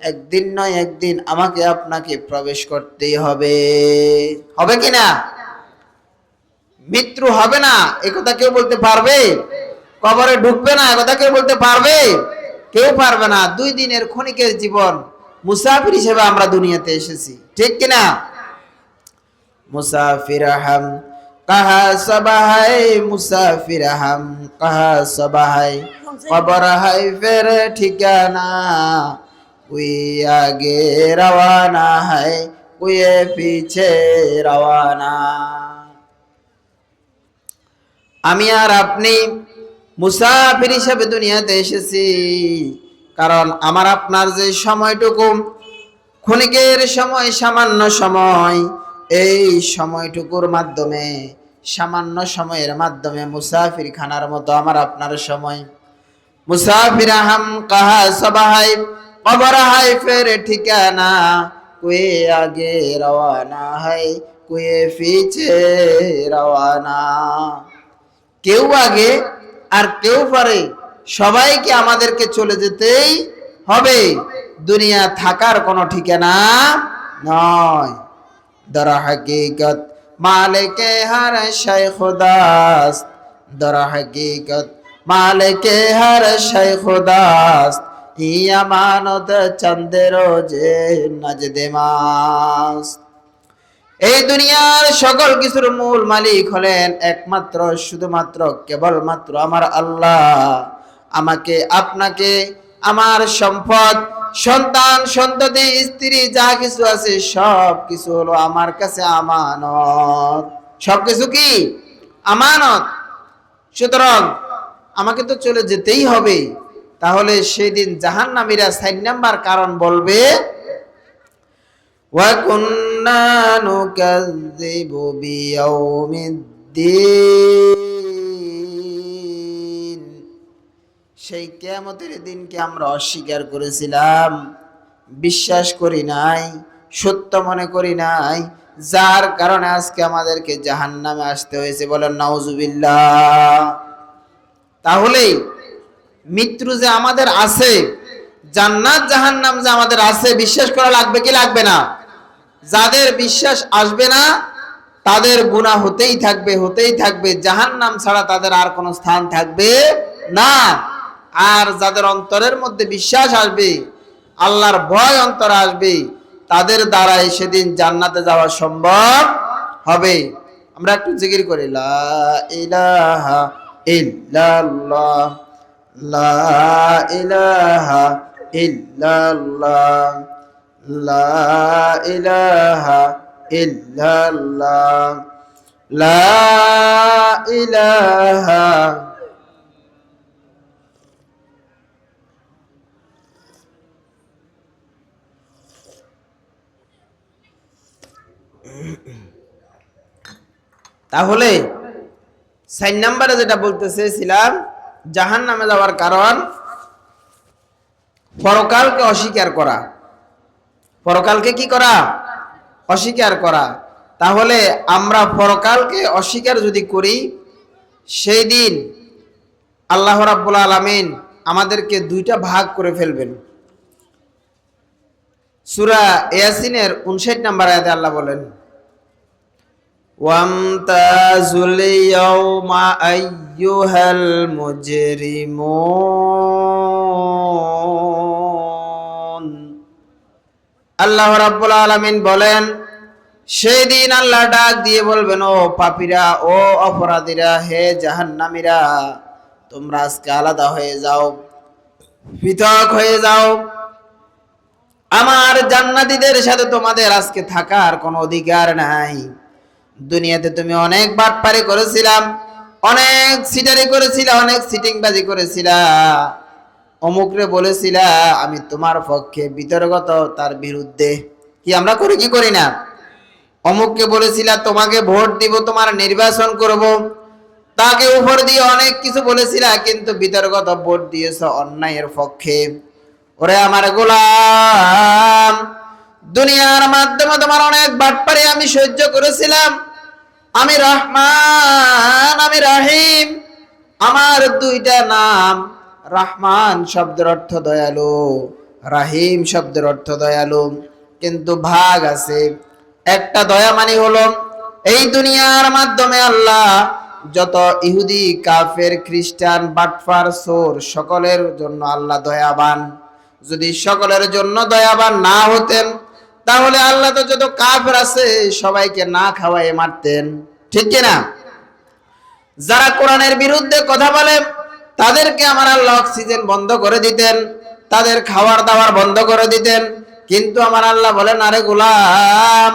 একদিন নয় একদিন আমাকে আপনাকে প্রবেশ করতেই হবে। হবে কিনা? মৃত্যু হবে না একথা কেউ বলতে পারবে? কবরে ঢুকবে না একথা কেউ বলতে পারবে? কেউ পারবে না। 2 দিনের ক্ষণিকের জীবন, মুসাফির হিসেবে আমরা দুনিয়াতে এসেছি, ঠিক কিনা? মুসাফির হাম কাহা সবাই, মুসাফির হাম কাহা সবাই, কবর হাই ফের ঠিকানা, কোই আগে রওয়ানা হাই কোই পিছে রওয়ানা। আমি আর আপনি মুসাফির হিসেবে দুনিয়াতে এসেছি, কারণ আমার আপনার যে সময়টুকু ক্ষণিকের সময়, সামান্য সময়, এই সময়টুকুর মাধ্যমে, সামান্য সময়ের মাধ্যমে মুসাফির খানার মতো আমার আপনার সময়। মুসাফির হাম কাহা সবাই কবর হাই ফের ঠিকানা, কুয়ে আগে রওয়ানা হয় কুয়ে পিছে রওয়ানা। কেউ আগে আর কেউ পরে, সবাইকে আমাদেরকে চলে যেতেই হবে। দুনিয়া থাকার কোনো ঠিকানা নয়। দর হकीकत মালিকে হর শৈ খুদাস্ত, দর হकीकत মালিকে হর শৈ খুদাস্ত, ই আমানত চন্দ রোজে নজদে মাস্ত। এই দুনিয়ার সকল কিছুর মূল মালিক হলেন একমাত্র, শুধুমাত্র, কেবলমাত্র আমার আল্লাহ। আমাকে, আপনাকে, আমার সম্পদ, সন্তান, সন্ততি, স্ত্রী, যা কিছু আছে সব কিছু হলো আমার কাছে আমানত। সব কিছু কি আমানত। সুতরাং আমাকে তো চলে যেতেই হবে। তাহলে সেদিন জাহান্নামীরা 4 নাম্বার কারণ বলবে, وَكُنَّا نُكَذِّبُ بِيَوْمِ الدِّينِ, সেই কিয়ামতের দিনকে আমরা অস্বীকার করেছিলাম, বিশ্বাস করি নাই, সত্য মনে করি নাই, যার কারণে আজকে আমাদেরকে জাহান্নামে আসতে হয়েছে। বলেন নাউজুবিল্লাহ। তাহলে মৃত্যু যে আমাদের আছে, জান্নাত জাহান্নাম যে আমাদের আছে, বিশ্বাস করা লাগবে কি লাগবে না? যাদের বিশ্বাস আসবে না তাদের গুনাহ হতেই থাকবে, হতেই থাকবে। জাহান্নাম ছাড়া তাদের আর কোনো স্থান থাকবে না। আর যাদের অন্তরের মধ্যে বিশ্বাস আসবে, আল্লাহর ভয় অন্তরে আসবে, তাদের দ্বারাই সেদিন জান্নাতে যাওয়া সম্ভব হবে। আমরা একটু জিকির করি, লা ইলাহা ইল্লাল্লাহ, লা ইলাহা ইল্লাল্লাহ, লা ইলাহা ইল্লাল্লাহ, লা ইলাহা। তাহলে 4 নম্বরে যেটা বলতে চেয়েছিলাম, জাহান্নামে যাওয়ার কারণ পরকালকে অস্বীকার করা। পরকালকে কি করা? অস্বীকার করা। তাহলে আমরা পরকালকে অস্বীকার যদি করি, সেই দিন আল্লাহ রাব্বুল আলামিন আমাদেরকে 2টা ভাগ করে ফেলবেন। সূরা ইয়াসিনের 59 নম্বর আয়াতে আল্লাহ বলেন, ওয়ামতাজুল ইয়াওমা আইয়ুহাল মুজরিমুন। আল্লাহ রাব্বুল আলামিন বলেন, সেই দিন আল্লাহ ডাক দিয়ে বলবেন, ও পাপীরা, ও অপরাধীরা, হে জাহান্নামীরা, তোমরা আজকে আলাদা হয়ে যাও, পৃথক হয়ে যাও। আমার জান্নাতীদের সাথে তোমাদের আজকে থাকার কোনো অধিকার নাই। দুনিয়াতে তুমি অনেক বাটপারি করেছিলাম, অনেক সিটারি করেছিলা, অনেক সিটিংবাজি করেছিলা, অমুকরে বলেছিলা আমি তোমার পক্ষে, বিতর্কত তার বিরুদ্ধে। কি আমরা করি কি করি না? অমুককে বলেছিলা তোমাকে ভোট দিব, তোমার নির্বাচন করব, তাকে উপর দিয়ে অনেক কিছু বলেছিলা, কিন্তু বিতর্কত ভোট দিয়েছ অন্যায়ের পক্ষে। ওরে আমার গোলাম, দুনিয়ার মাধ্যমে তোমার অনেক বাটপারি আমি সহ্য করেছিলাম। আমি রহমান, আমি রহিম, আমার 2টা নাম। রহমান শব্দের অর্থ দয়ালু, রহিম শব্দের অর্থ দয়ালু, কিন্তু ভাগ আছে। একটা দয়া মানে হলো, এই দুনিয়ার মাধ্যমে আল্লাহ যত ইহুদি, কাফের, খ্রিস্টান, বাটফার, চোর, সকলের জন্য আল্লাহ দয়াবান। যদি সকলের জন্য দয়াবান না হতেন, তাহলে আল্লাহ তো যত কাফের আছে সবাইকে না খাওয়াই মারতেন, ঠিক কিনা? যারা কোরআনের বিরুদ্ধে কথা বলে তাদেরকে আমার আল্লাহ অক্সিজেন বন্ধ করে দিতেন, তাদের খাওয়ার দাওয়ার বন্ধ করে দিতেন। কিন্তু আমার আল্লাহ বলেন, আরে গোলাম,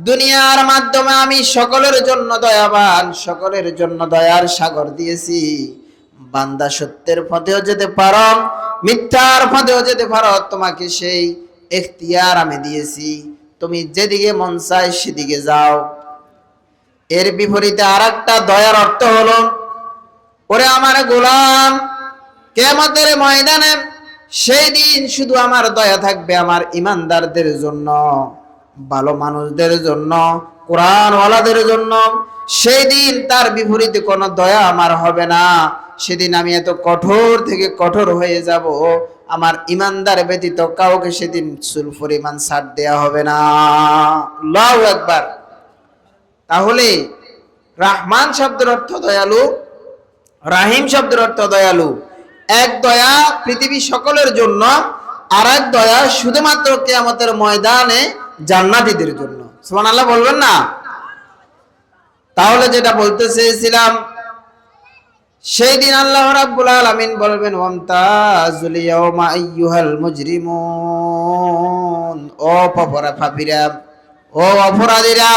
দুনিয়ার মাধ্যমে আমি সকলের জন্য দয়াবান, সকলের জন্য দয়ার সাগর দিয়েছি। বান্দা সত্যের পথেও যেতে পারো, মিথ্যার পথেও যেতে পারো, তোমাকে সেই এখতিয়ার আমি দিয়েছি। তুমি যেদিকে মন চায় সেদিকে যাও। এর বিপরীতে আরেকটা দয়ার অর্থ হলো, ওরে আমার গোলাম, কিয়ামতের ময়দানে সেই দিন শুধু আমার দয়া থাকবে আমার ইমানদারদের জন্য, ভালো মানুষদের জন্য, কোরআনওয়ালাদের জন্য। সেই দিন তার বিপরীতে কোনো দয়া আমার হবে না। সেদিন আমি এত কঠোর থেকে কঠোর হয়ে যাব, আমার ইমানদার ব্যতীত কাউকে সেদিন চুল পরিমাণ ছাড় দেয়া হবে না। আল্লাহু আকবার। তাহলে রাহমান শব্দের অর্থ দয়ালু, রাহিম শব্দের অর্থ দয়ালু। এক দয়া পৃথিবী সকলের জন্য, আর এক দয়া শুধুমাত্র কিয়ামতের ময়দানে জান্নাতীদের জন্য। সুবহানাল্লাহ বলবেন না? তাহলে যেটা বলতে চেয়েছিলাম, সেই দিন আল্লাহ রাব্বুল আলামিন বলবেন, ওয়ামতাজুল ইয়াওমা আইয়ুহাল মুজরিমুন, ও পাপীরা, ও অপরাধীরা,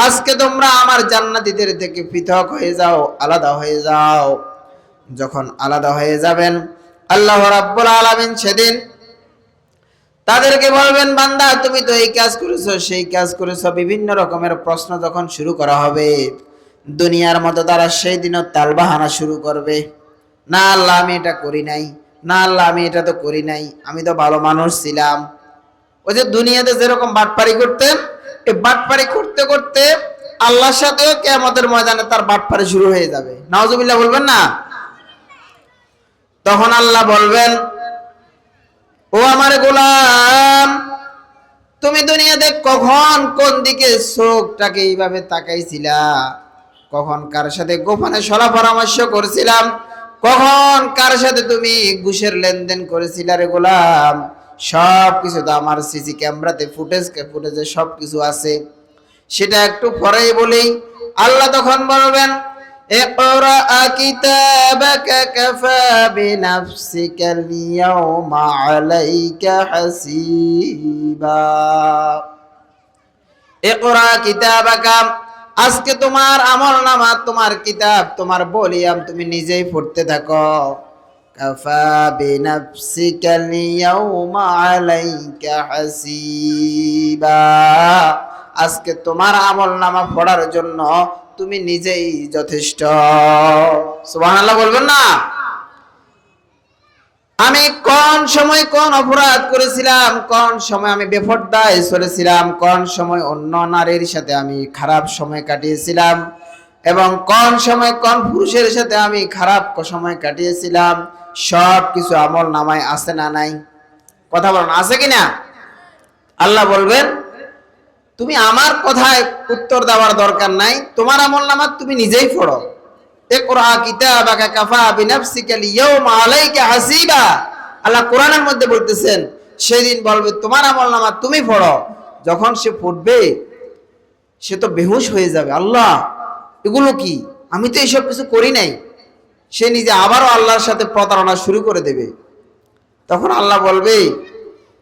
আজকে তোমরা আমার জান্নাতীদের থেকে পৃথক হয়ে যাও, আলাদা হয়ে যাও। যখন আলাদা হয়ে যাবেন, আল্লাহ রাব্বুল আলামিন সেদিন তাদেরকে বলবেন, বান্দা তুমি তো এই কাজ করেছো, সেই কাজ করেছো, বিভিন্ন রকমের প্রশ্ন যখন শুরু করা হবে, দুনিয়ার মতো তারা সেই দিনও তালবাহানা শুরু করবে। না আল্লাহ আমি এটা করি নাই, না আল্লাহ আমি এটা তো করি নাই, আমি তো ভালো মানুষ ছিলাম। ওই যে দুনিয়াতে যেরকম বাটপারি করতেন, এই বাটপারি করতে করতে আল্লাহর সাথেও কিয়ামতের ময়দানে তার বাটপারি শুরু হয়ে যাবে। নাউজুবিল্লাহ বলবেন না? তখন আল্লাহ বলবেন, ও আমার গোলাম, তুমি দুনিয়াতে কখন কোন দিকে চোখটাকে এইভাবে তাকাইছিলা, কখন কার সাথে গোপনে সলা পরামর্শ করছিলাম, কখন কার সাথে তুমি ঘুষের লেনদেন করেছিলা রে গোলাম, সব কিছু তো আমার সিসি ক্যামেরাতে ফুটেজে সব কিছু আছে। সেটা একটু পরেই বলি। আল্লাহ তখন বলবেন, ইকরা কিতাবাকা কাফা বিনাফসিকাল ইয়াওমা আলাইকা হাসিবা। ইকরা কিতাবাকা, আজকে তোমার আমলনামা, তোমার কিতাব, তোমার বলিয়াম তুমি নিজেই পড়তে থাকো। কাফা বিনাফসিকাল ইয়াওমা আলাইকা হাসিবা, আজকে তোমার আমলনামা পড়ার জন্য তুমি নিজেই যথেষ্ট। সুবহানাল্লাহ বলবেন না? আমি কোন সময় কোন অপরাধ করেছিলাম, কোন সময় আমি বেপরদায় চলেছিলাম, কোন সময় অন্য নারীর সাথে আমি খারাপ সময় কাটিয়েছিলাম, এবং কোন সময় কোন পুরুষের সাথে আমি খারাপ সময় কাটিয়েছিলাম, সব কিছু আমল নামায় আছে না নাই? কথা বলেন, আছে কিনা? আল্লাহ বলবেন, তুমি আমার কথায় উত্তর দেওয়ার দরকার নাই, তোমার আমলনামা তুমি নিজেই পড়ো। ইকরা কিতাবাকা কাফা বিনাফসিকাল ইয়াওমা আলাইকা হাসিবা। আল্লাহ কোরআনের মধ্যে বলতেছেন, সেদিন বলবে তোমার আমলনামা তুমি পড়ো। যখন সে পড়বে, সে তো বেহুশ হয়ে যাবে, আল্লাহ এগুলো কি, আমি তো এইসব কিছু করি নাই। সে নিজে আবারও আল্লাহর সাথে প্রতারণা শুরু করে দেবে। তখন আল্লাহ বলবে,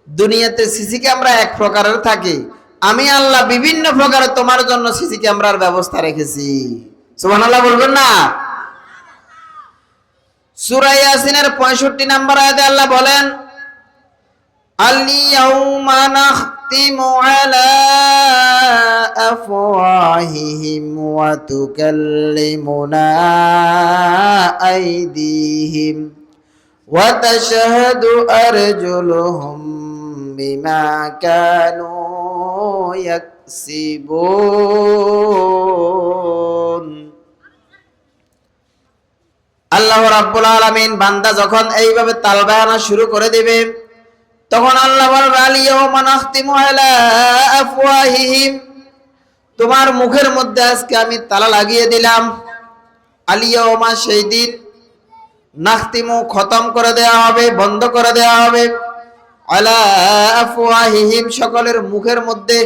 দুনিয়াতে সিসি ক্যামেরা এক প্রকারের থাকে, আমি আল্লাহ বিভিন্ন প্রকারের তোমার জন্য সিসি ক্যামেরার ব্যবস্থা রেখেছি। সুবহানাল্লাহ বলবেন না? সূরা ইয়াসিনের 65 নম্বর আয়াতে আল্লাহ বলেন, আল-ইয়াউমা নাখতিমু আলা আফওয়াহিহিম ওয়া তুকাল্লিমুনা আইদিহিম ওয়া তাশহাদু আরজুলুহুম বিমা কানু ইয়াকসিবুন। আল্লাহ রাব্বুল আলামিন বান্দা যখন এইভাবে তালবাহানা শুরু করে দিবে, তখন আল্লাহ বলবে, আল-ইয়াউমা নাখতিমু আলা আফওয়াহিহিম, তোমার মুখের মধ্যে আজকে আমি তালা লাগিয়ে দিলাম। আল-ইয়াউমা, সেই দিন, নাখতিমু, খতম করে দেওয়া হবে, বন্ধ করে দেওয়া হবে, আলা আফওয়াহিহিম, সকলের মুখের মধ্যে।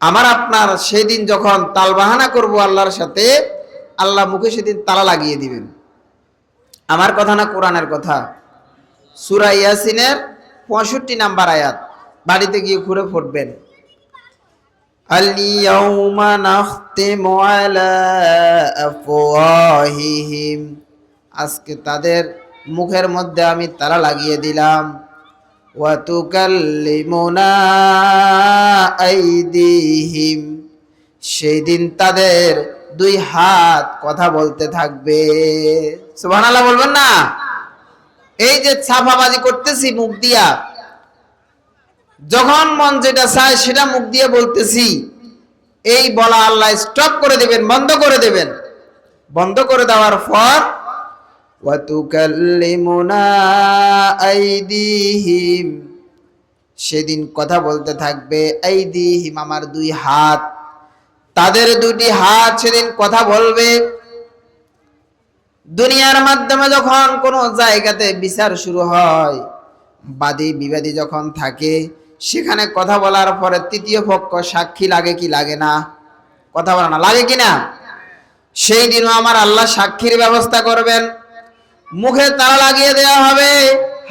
আমার আপনার সেই দিন যখন তালবাহানা করব আল্লাহর সাথে, আল্লাহ মুখে সেদিন তালা লাগিয়ে দিবেন। আমার কথা না, কোরআনের কথা। সূরা ইয়াসিনের 65 নাম্বার আয়াত, বাড়িতে গিয়ে ঘুরে পড়বেন। আল-ইয়াউমা নাখতিমু আলা আফওয়াহিহিম, আজকে তাদের মুখের মধ্যে আমি তালা লাগিয়ে দিলাম। ওয়া তুকাল্লিমুনা আইদিহিম, সেই দিন তাদের দুই হাত কথা বলতে থাকবে। সুবহানাল্লাহ বলবেন না? এই যে ছাপাবাজি করতেছি মুখ দিয়া, যখন মন যেটা চায় সেটা মুখ দিয়ে বলতেছি, এই বলা আল্লাহ স্টপ করে দিবেন, বন্ধ করে দেবেন। বন্ধ করে দেওয়ার পর ওয়া তুকাল্লিমুনা আইদিহিম, সেদিন কথা বলতে থাকবে আইদিহিম, আমার দুই হাত, তাদের দুটি হাত সেদিন কথা বলবে। দুনিয়ার মাধ্যমে যখন কোনো জায়গাতে বিচার শুরু হয়, বাদী বিবাদী যখন থাকে, সেখানে কথা বলার পরে তৃতীয় পক্ষ সাক্ষী লাগে কি লাগে না? কথা বলে না, লাগে কি না? সেই দিনও আমার আল্লাহ সাক্ষীর ব্যবস্থা করবেন। মুখে তালা লাগিয়ে দেওয়া হবে,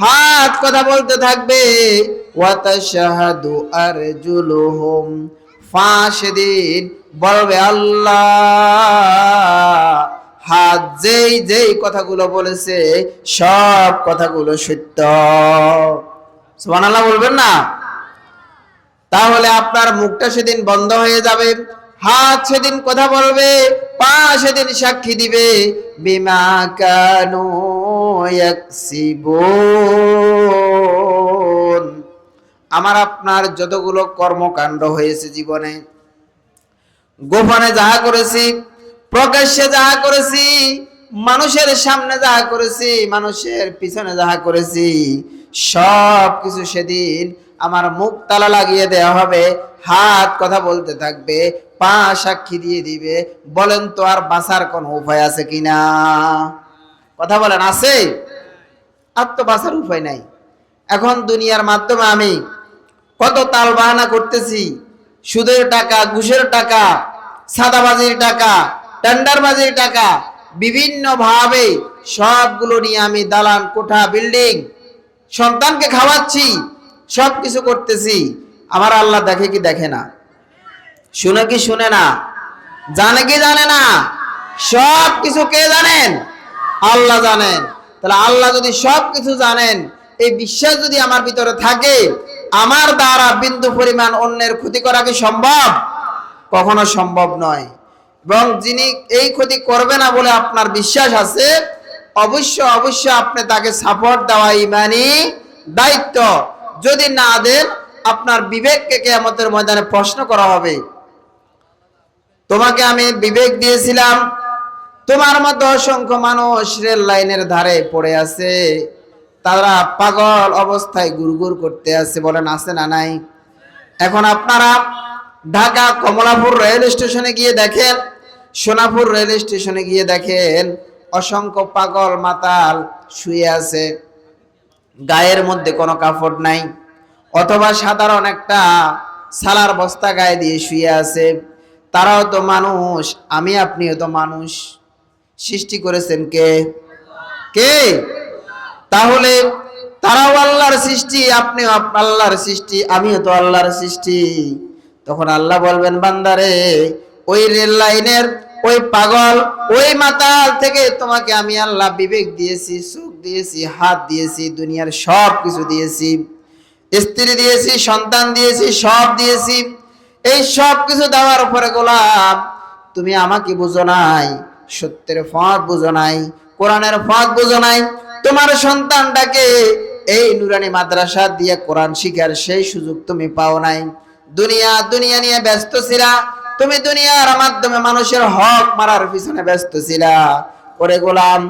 হাত কথা বলতে থাকবে। ওয়া তাশহাদু আরজুলুহুম, ফাঁসেদিন বলবে আল্লাহ, হাত যেই যেই কথাগুলো বলেছে সব কথাগুলো সত্য। সুবহানাল্লাহ বলবেন না? তাহলে আপনার মুখটা সেদিন বন্ধ হয়ে যাবে, হাত সেদিন কথা বলবে, পা সেদিন সাক্ষী দিবে। বিমা কানু ইয়াকসিবুন, আমার আপনার যতগুলো কর্মকাণ্ড হয়েছে জীবনে, গোপনে যাহা করেছি, প্রকাশ্যে যাহা করেছি, মানুষের সামনে যাহা করেছি, মানুষের পিছনে যাহা করেছি, সব কিছু সেদিন আমার মুখ তালা লাগিয়ে দেওয়া হবে, হাত কথা বলতে থাকবে, পা সাক্ষী দিয়ে দিবে। বলেন তো আর বাঁচার কোন উপায় আছে কিনা? কথা বলেন, আছে? আর তো বাঁচার উপায় নাই। এখন দুনিয়ার মাধ্যমে আমি কত তাল বাহানা করতেছি, সুদের টাকা, ঘুষের টাকা, সাদাবাজির টাকা, টেন্ডারবাজির টাকা, বিভিন্ন ভাবে সবগুলো নিয়ে আমি দালান কোঠা বিল্ডিং, সন্তানকে খাওয়াচ্ছি, সব কিছু করতেছি। আমার আল্লাহ দেখে কি দেখে না? শুনে কি শুনে না? জানে কি জানে না? সব কিছু কে জানেন? আল্লাহ জানেন। তাহলে আল্লাহ যদি সব কিছু জানেন, এই বিশ্বাস যদি আমার ভিতরে থাকে, আমার দ্বারা বিন্দু পরিমাণ অন্যের ক্ষতি করা কি সম্ভব? কখনো সম্ভব নয়। এবং যিনি এই ক্ষতি করবে না বলে আপনার বিশ্বাস আছে, অবশ্যই আপনি তাকে সাপোর্ট দেওয়া ইমানি দায়িত্ব। যদি না দেন, আপনার বিবেককে কিয়ামতের ময়দানে প্রশ্ন করা হবে। তোমাকে আমি বিবেক দিয়েছিলাম, তোমার মতো অসংখ্য মানুষ রেল লাইনের ধারে পড়ে আছে, তারা পাগল অবস্থায় গুড়গুড় করতে আছে, বলেন আছে না নাই? এখন আপনারা ঢাকা কমলাপুর রেল স্টেশনে গিয়ে দেখেন, সোনাপুর রেল স্টেশনে গিয়ে দেখেন, অসংখ্য পাগল মাতাল শুয়ে আছে, গায়ের মধ্যে কোনো কাপড় নাই, অথবা সাধারণ একটা সালার বস্তা গায়ে দিয়ে শুয়ে আছে। তারাও তো মানুষ, আমি আপনিও তো মানুষ। সৃষ্টি করেছেন কে? কে? তাহলে তারাও আল্লাহর সৃষ্টি, আপনিও আল্লাহর সৃষ্টি, আমিও তো আল্লাহর সৃষ্টি। তখন আল্লাহ বলবেন, বান্দারে, ওই রেল লাইনের ওই পাগল, ওই মাতাল থেকে তোমাকে আমি আল্লাহ বিবেক দিয়েছি, চোখ দিয়েছি, হাত দিয়েছি, দুনিয়ার সব কিছু দিয়েছি, স্ত্রী দিয়েছি, সন্তান দিয়েছি, সব দিয়েছি। এই সব কিছু দেওয়ার পরে গোলাম, তুমি আমাকে বুঝো নাই, সত্যের ফাঁদ বুঝো নাই, কোরআনের ফাঁদ বুঝো নাই। তোমার সন্তানটাকে এই নুরানি মাদ্রাসা দিয়ে কোরআন শিখার সেই সুযোগ তুমি পাও নাই। দুনিয়া নিয়ে ব্যস্ত ছিলা, তুমি দুনিয়ার মাধ্যমে মানুষের হক মারার পিছনে ব্যস্ত ছিলা। ওরে গোলাম,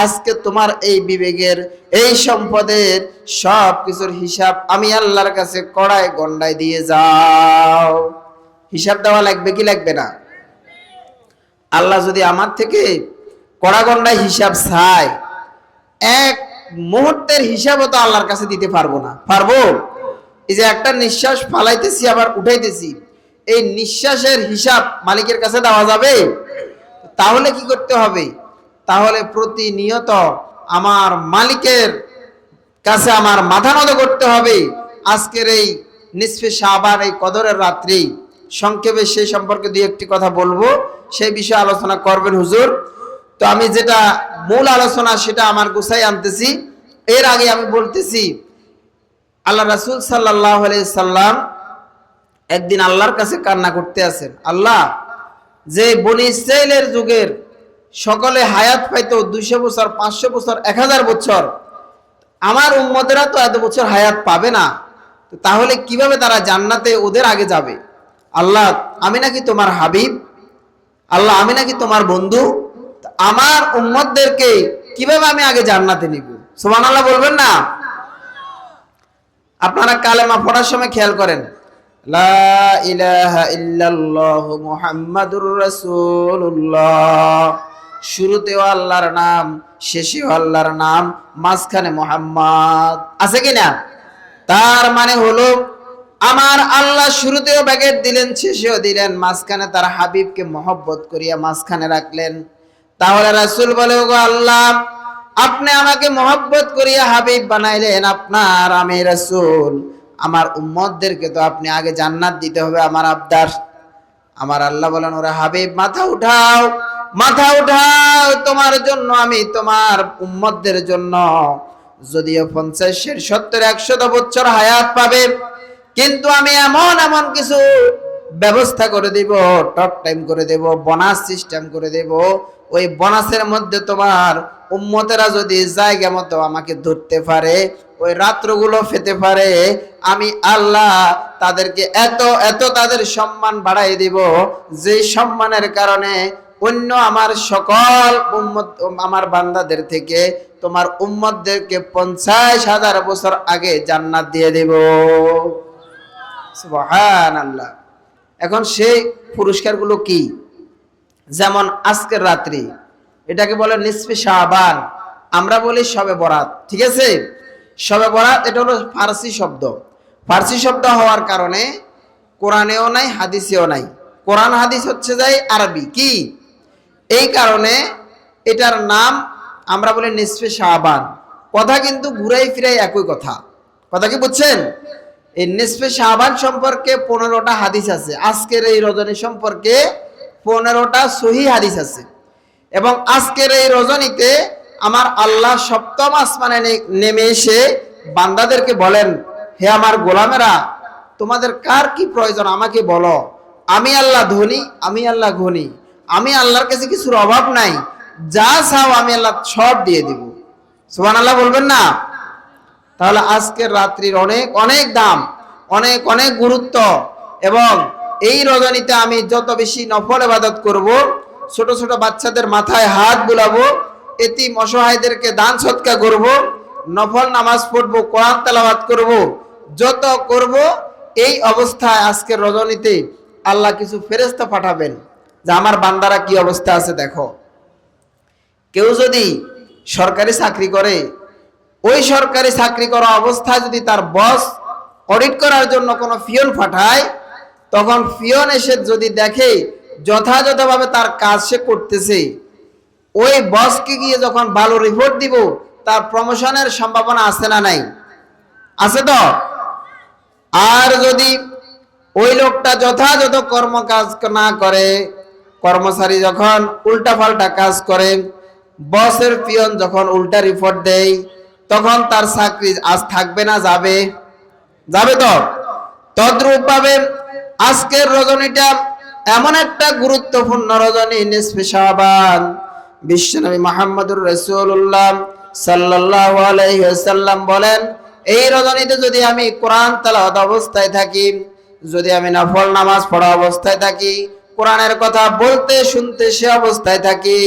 আজকে তোমার এই বিবেকের, এই সম্পদের সব কিছুর হিসাব আমি আল্লাহর কাছে কড়ায় গন্ডায় দিয়ে যাও। হিসাব দেওয়া লাগবে কি লাগবে না? আল্লাহ যদি আমার থেকে কড়া গন্ডায় হিসাব চায়, এক মুহূর্তের হিসাবও তো আল্লাহর কাছে দিতে পারবো না। পারবো? এই যে একটা নিঃশ্বাস ফালাইতেছি আবার উঠাইতেছি, এই নিঃশ্বাসের হিসাব মালিকের কাছে দেওয়া যাবে? তাহলে কি করতে হবে? তাহলে প্রতিনিয়ত আমার মালিকের কাছে আমার মাথা নত করতে হবে। আজকের এই নিসফে শাবান, এই কদরের রাত্রি, সংক্ষেপে সেই সম্পর্কে দুই একটি কথা বলবো, সেই বিষয়ে আলোচনা করবেন হুজুর। তো আমি যেটা মূল আলোচনা সেটা আমার গুছাই আনতেছি। এর আগে আমি বলতেছি, আল্লাহ রাসূল সাল্লাল্লাহু আলাইহি সাল্লাম একদিন আল্লাহর কাছে কান্না করতে আছেন, আল্লাহ, যে বনি ইসরাইলের যুগের সকলে হায়াত পাইতো 200 বছর, 500 বছর, 1000 বছর, আমার উম্মতেরা তো এত বছর হায়াত পাবে না, তাহলে কিভাবে তারা জান্নাতে ওদের আগে যাবে? আল্লাহ, আমি নাকি তোমার হাবিব, আল্লাহ আমি নাকি তোমার বন্ধু, আমার উম্মতদেরকে কিভাবে আমি আগে জান্নাতে নিব? সুবহানাল্লাহ বলবেন না? আপনারা কালেমা পড়ার সময় খেয়াল করেন, লা ইলাহা ইল্লাল্লাহু মুহাম্মাদুর রাসূলুল্লাহ, শুরুতেও আল্লাহর নাম, শেষেও আল্লাহর নাম, মাঝখানে মুহাম্মদ, আছে কিনা? তার মানে হলো আমার আল্লাহ শুরুতেও ব্যাগেট দিলেন, শেষেও দিলেন, মাঝখানে তার হাবিবকে মহব্বত করিয়া মাঝখানে রাখলেন। তাহলে রাসূল বলে, ওগো আল্লাহ, আপনি আমাকে মহব্বত করিয়া হাবিব বানাইলেন, আপনার আমি রাসূল, আমার উম্মতদেরকে তো আপনি আগে জান্নাত দিতে হবে, আমার আবদার। আমার আল্লাহ বলেন, ওরা হাবিব মাথা উঠাও, মাথা উঠাও, তোমার জন্য আমি তোমার উম্মতদের জন্য যদিও 50, 70, 100 বছর হায়াত পাবে, কিন্তু আমি এমন এমন কিছু ব্যবস্থা করে দেব, টক টাইম করে দেব, বোনাস সিস্টেম করে দেব, ওই বোনাসের মধ্যে তোমার উম্মতেরা যদি জায়গা মতো আমাকে ধরতে পারে, ওই রাত্রগুলো পেতে পারে, আমি আল্লাহ তাদেরকে এত এত তাদের সম্মান বাড়াই দিব, যে সম্মানের কারণে অন্য আমার সকল উম্মত, আমার বান্দাদের থেকে তোমার উম্মতদেরকে 50,000 বছর আগে জান্নাত দিয়ে দেব। সুবহানাল্লাহ। এখন সেই পুরস্কারগুলো কি? যেমন আজকের রাত্রি, এটাকে বলে নিসফে শাবান, আমরা বলি শবে বরাত, ঠিক আছে? শবে বরাত এটা হলো ফারসি শব্দ, ফারসি শব্দ হওয়ার কারণে কোরআনেও নাই, হাদিসেও নাই। কোরআন হাদিস হচ্ছে যাই আরবি, কি এই কারণে এটার নাম আমরা বলি নিসফে শাবান। কথা কিন্তু ঘুরাই ফিরাই একই কথা, কথা কি বুঝছেন? এই নিসফে শাবান সম্পর্কে 15টা হাদিস আছে, আজকের এই রজনী সম্পর্কে 15টা সহিহ হাদিস আছে। এবং আজকের এই রজনীতে আমার আল্লাহ সপ্তম আসমানে নেমে এসে বান্দাদেরকে বলেন, হে আমার গোলামেরা, তোমাদের কার কি প্রয়োজন আমাকে বলো, আমি আল্লাহ ধনী, আমি আল্লাহ ঘনী, আমি আল্লাহর কাছে কিছুর অভাব নাই, যা চাও আমি আল্লাহ সব দিয়ে দিব। সুবহানাল্লাহ বলবেন না? তাহলে আজকের রাত্রির অনেক অনেক দাম, অনেক অনেক গুরুত্ব। এবং এই রজনীতে আমি যত বেশি নফল ইবাদত করব, ছোট ছোট বাচ্চাদের মাথায় হাত বুলাবো, এতিম অসহায়দেরকে দান সদকা করব, নফল নামাজ পড়বো, কোরআন তেলাওয়াত করব, যত করব, এই অবস্থায় আজকের রজনীতে আল্লাহ কিছু ফেরেশতা পাঠাবেন যে আমার বান্দারা কি অবস্থা আছে দেখো। কেউ যদি সরকারি চাকরি করে, ওই সরকারি চাকরি করা অবস্থায় যদি তার বস অডিট করার জন্য কোনো পিয়ন পাঠায়, তখন পিয়ন এসে যদি দেখে যথাযথভাবে তার কাজ সে করতেছে, ওই বসকে গিয়ে যখন ভালো রিপোর্ট দিব, তার প্রমোশনের সম্ভাবনা আছে না নাই? আছে তো। আর যদি ওই লোকটা যথাযথ কর্ম কাজ না করে, কর্মচারী যখন উল্টা পাল্টা কাজ করে, বসের পিয়ন যখন উল্টা রিপোর্ট দেয়, তখন তার চাকরি আজ থাকবে না, যাবে? যাবে তো। তদ্রূপ ভাবে আজকের রজনীটা এমন একটা গুরুত্বপূর্ণ রজনী, নিসফে শাবান। বিশ্বনবী মুহাম্মদুর রাসূলুল্লাহ সাল্লাল্লাহু আলাইহি ওয়াসাল্লাম বলেন, এই রজনীতে যদি আমি কোরআন তেলাওয়াত অবস্থায় থাকি, যদি আমি নফল নামাজ পড়া অবস্থায় থাকি, কোরআনের কথা বলতে শুনতে সে অবস্থায় থাকি,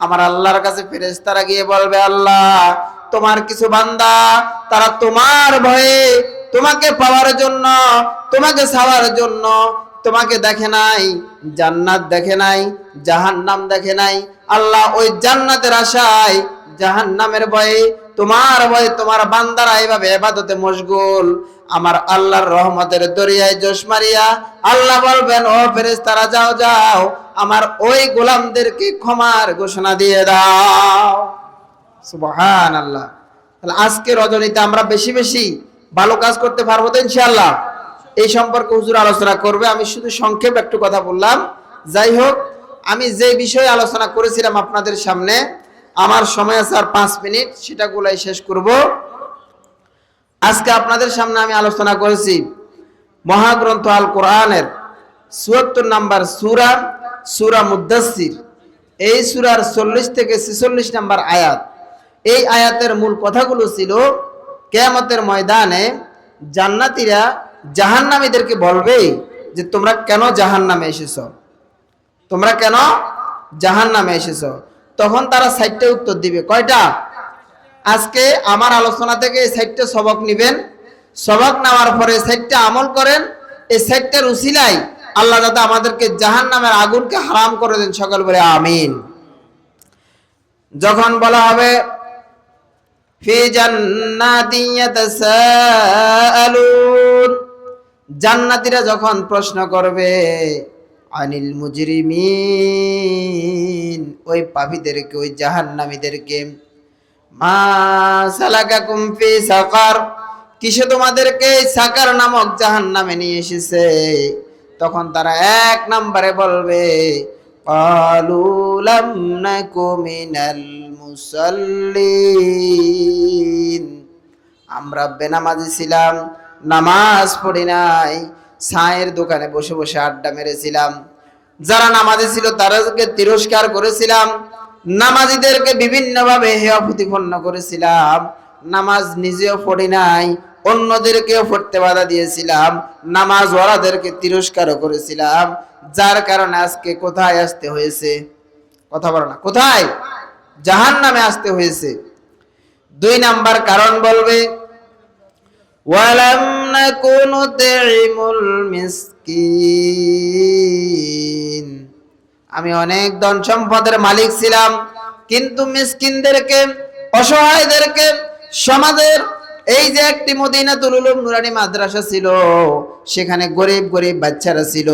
আমার আল্লাহর কাছে ফেরেশতারা গিয়ে বলবে, আল্লাহ, তোমার কিছু বান্দা তারা তোমার ভয়ে, তোমাকে পাওয়ার জন্য, তোমাকে ছাওয়ার জন্য, তোমাকে দেখে নাই, জান্নাত দেখে নাই, জাহান্নাম দেখে নাই, আল্লাহ ওই জান্নাতের আশায় জাহান্নামের ভয়ে, তোমার ভয়ে তোমার বান্দারা এইভাবে ইবাদতে মশগুল। আমার আল্লাহর রহমতের দরিয়ায় জোশ মারিয়া আল্লাহ বলবেন, ও ফেরেশতারা যাও যাও, আমার ওই গোলামদেরকে ক্ষমার ঘোষণা দিয়ে দাও। সুবহানাল্লাহ। তাহলে আজকে রজনীতে আমরা বেশি বেশি ভালো কাজ করতে পারবো তো ইনশাআল্লাহ? এই সম্পর্কে হুজুর আলোচনা করবে, আমি শুধু সংক্ষেপ একটু কথা বললাম। যাই হোক, আমি যে বিষয়ে আলোচনা করেছিলাম আপনাদের সামনে, আমার সময় আছে আর 5 মিনিট, সেটা গুলাই শেষ করব। আজকে আপনাদের সামনে আমি আলোচনা করেছি মহাগ্রন্থ আল কোরআনের ৭৪ নম্বর সূরা সূরা মুদ্দাসসির। এই সূরার ৪০ থেকে ৪৬ নম্বর আয়াত। এই আয়াতের মূল কথাগুলো ছিল কিয়ামতের ময়দানে জান্নাতীরা জাহান্নামীদেরকে বলবে যে তোমরা কেন জাহান্নামে এসেছো, তোমরা কেন জাহান্নামে এসেছো। তখন তারা ৬০টা উত্তর দিবে। কয়টা? আজকে আমার আলোচনা থেকে এই ৬০টা সবক নেবেন। সবক নেওয়ার পরে ৬০টা আমল করেন। এই ৬০টার উসিলায় আল্লাহ যাতে আমাদেরকে জাহান্নামের আগুনকে হারাম করে দেন, সকল বলে আমিন। যখন বলা হবে ফি জান্নাতি ইয়াতাসাআলুন, জান্নাতীরা যখন প্রশ্ন করবে আনিল মুজরিমিন, ওই পাপীদেরকে, ওই জাহান্নামীদেরকে, মা সালাকাকুম ফি সাকার, কিসে তোমাদেরকে সাকার নামক জাহান্নামে নিয়ে এসেছে। তখন তারা এক নম্বরে বলবে ক্বালু লাম নাকু মিনাল মুসাল্লিন, আমরা বেনামাজি ছিলাম, নামাজ পড়ি নাই, চায়ের দোকানে বসে বসে আড্ডা মেরেছিলাম। যারা নামাজি ছিল তাদেরকে তিরস্কার করেছিলাম, নামাজিদেরকে বিভিন্নভাবে হেয় প্রতিপন্ন করেছিলাম। নামাজ নিজেও পড়ি নাই, অন্যদেরকেও পড়তে বাধা দিয়েছিলাম, নামাজ ওয়ালাদেরকে তিরস্কারও করেছিলাম। যার কারণে আজকে কোথায় আসতে হয়েছে? কথা বলো না, কোথায়? জাহান্নামে আসতে হয়েছে। ২ নাম্বার কারণ বলবে ওয়ালাম নাকুনু নুতঈমুল মিসকিন, আমি অনেক ধন সম্পদের মালিক ছিলাম, কিন্তু মিসকিনদেরকে, অসহায়দেরকে, সমাজের এই যে একটি মদিনাতুল উলুম নুরানি মাদ্রাসা ছিল, সেখানে গরিব গরিব বাচ্চারা ছিল,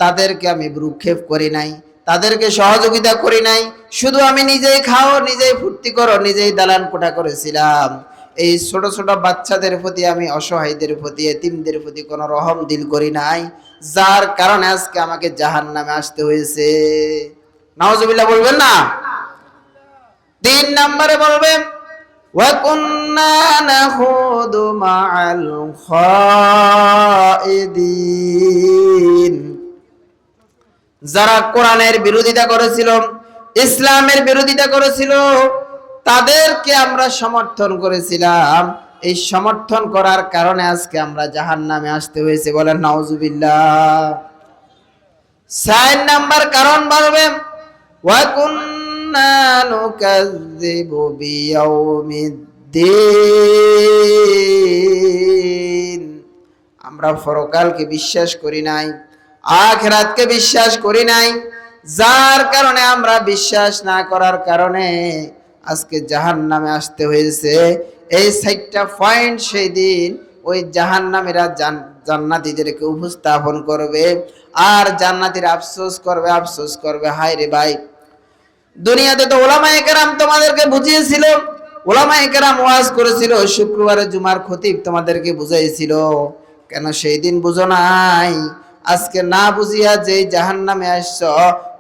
তাদেরকে আমি ভ্রুক্ষেপ করি নাই, তাদেরকে সহযোগিতা করি নাই। শুধু আমি নিজেই খাও, নিজেই ফুর্তি করো, নিজেই দালান কোঠা করেছিলাম। এই ছোট ছোট বাচ্চাদের প্রতি, আমি অসহায়দের প্রতি, এতিমদের প্রতি কোনো রহম দিল করি নাই। যার কারণে আজকে আমাকে জাহান্নামে আসতে হয়েছে। নাউজুবিল্লাহ বলবেন না? ৩ নম্বরে বলবেন ওয়া কুন্না নাখুদু মাআল খাইদিন, যারা কোরআনের বিরোধিতা করেছিল, ইসলামের বিরোধিতা করেছিল, তাদেরকে আমরা সমর্থন করেছিলাম। এই সমর্থন করার কারণে আজকে আমরা জাহান্নামে আসতে হয়েছে। বলেন নাউজুবিল্লাহ। ৪ নাম্বার কারণ বলবে ওয়া কুন্না নুকাযযিবু বিয়াউমিদ্দিন, আমরা পরকালকে বিশ্বাস করি নাই, আখিরাতকে বিশ্বাস করি নাই। যার কারণে, আমরা বিশ্বাস না করার কারণে আজকে জাহান্নামে আসতে হয়েছে। এই ৪টা পয়েন্ট সেই দিন ওই জাহান্নামীরা জান্নাতীদেরকে উপস্থাপন করবে, আর জান্নাতীরা আফসোস করবে, আফসোস করবে, হায় রে ভাই, দুনিয়াতে তো ওলামায়ে কেরাম তোমাদেরকে বুঝিয়েছিল, ওলামায়ে কেরাম ওয়াজ করেছিল, শুক্রবারে জুমার খতিব তোমাদেরকে বুঝাইছিল, কেন সেই দিন বুঝো নাই? আজকে না বুঝিয়া যে জাহান্নামে আসছ,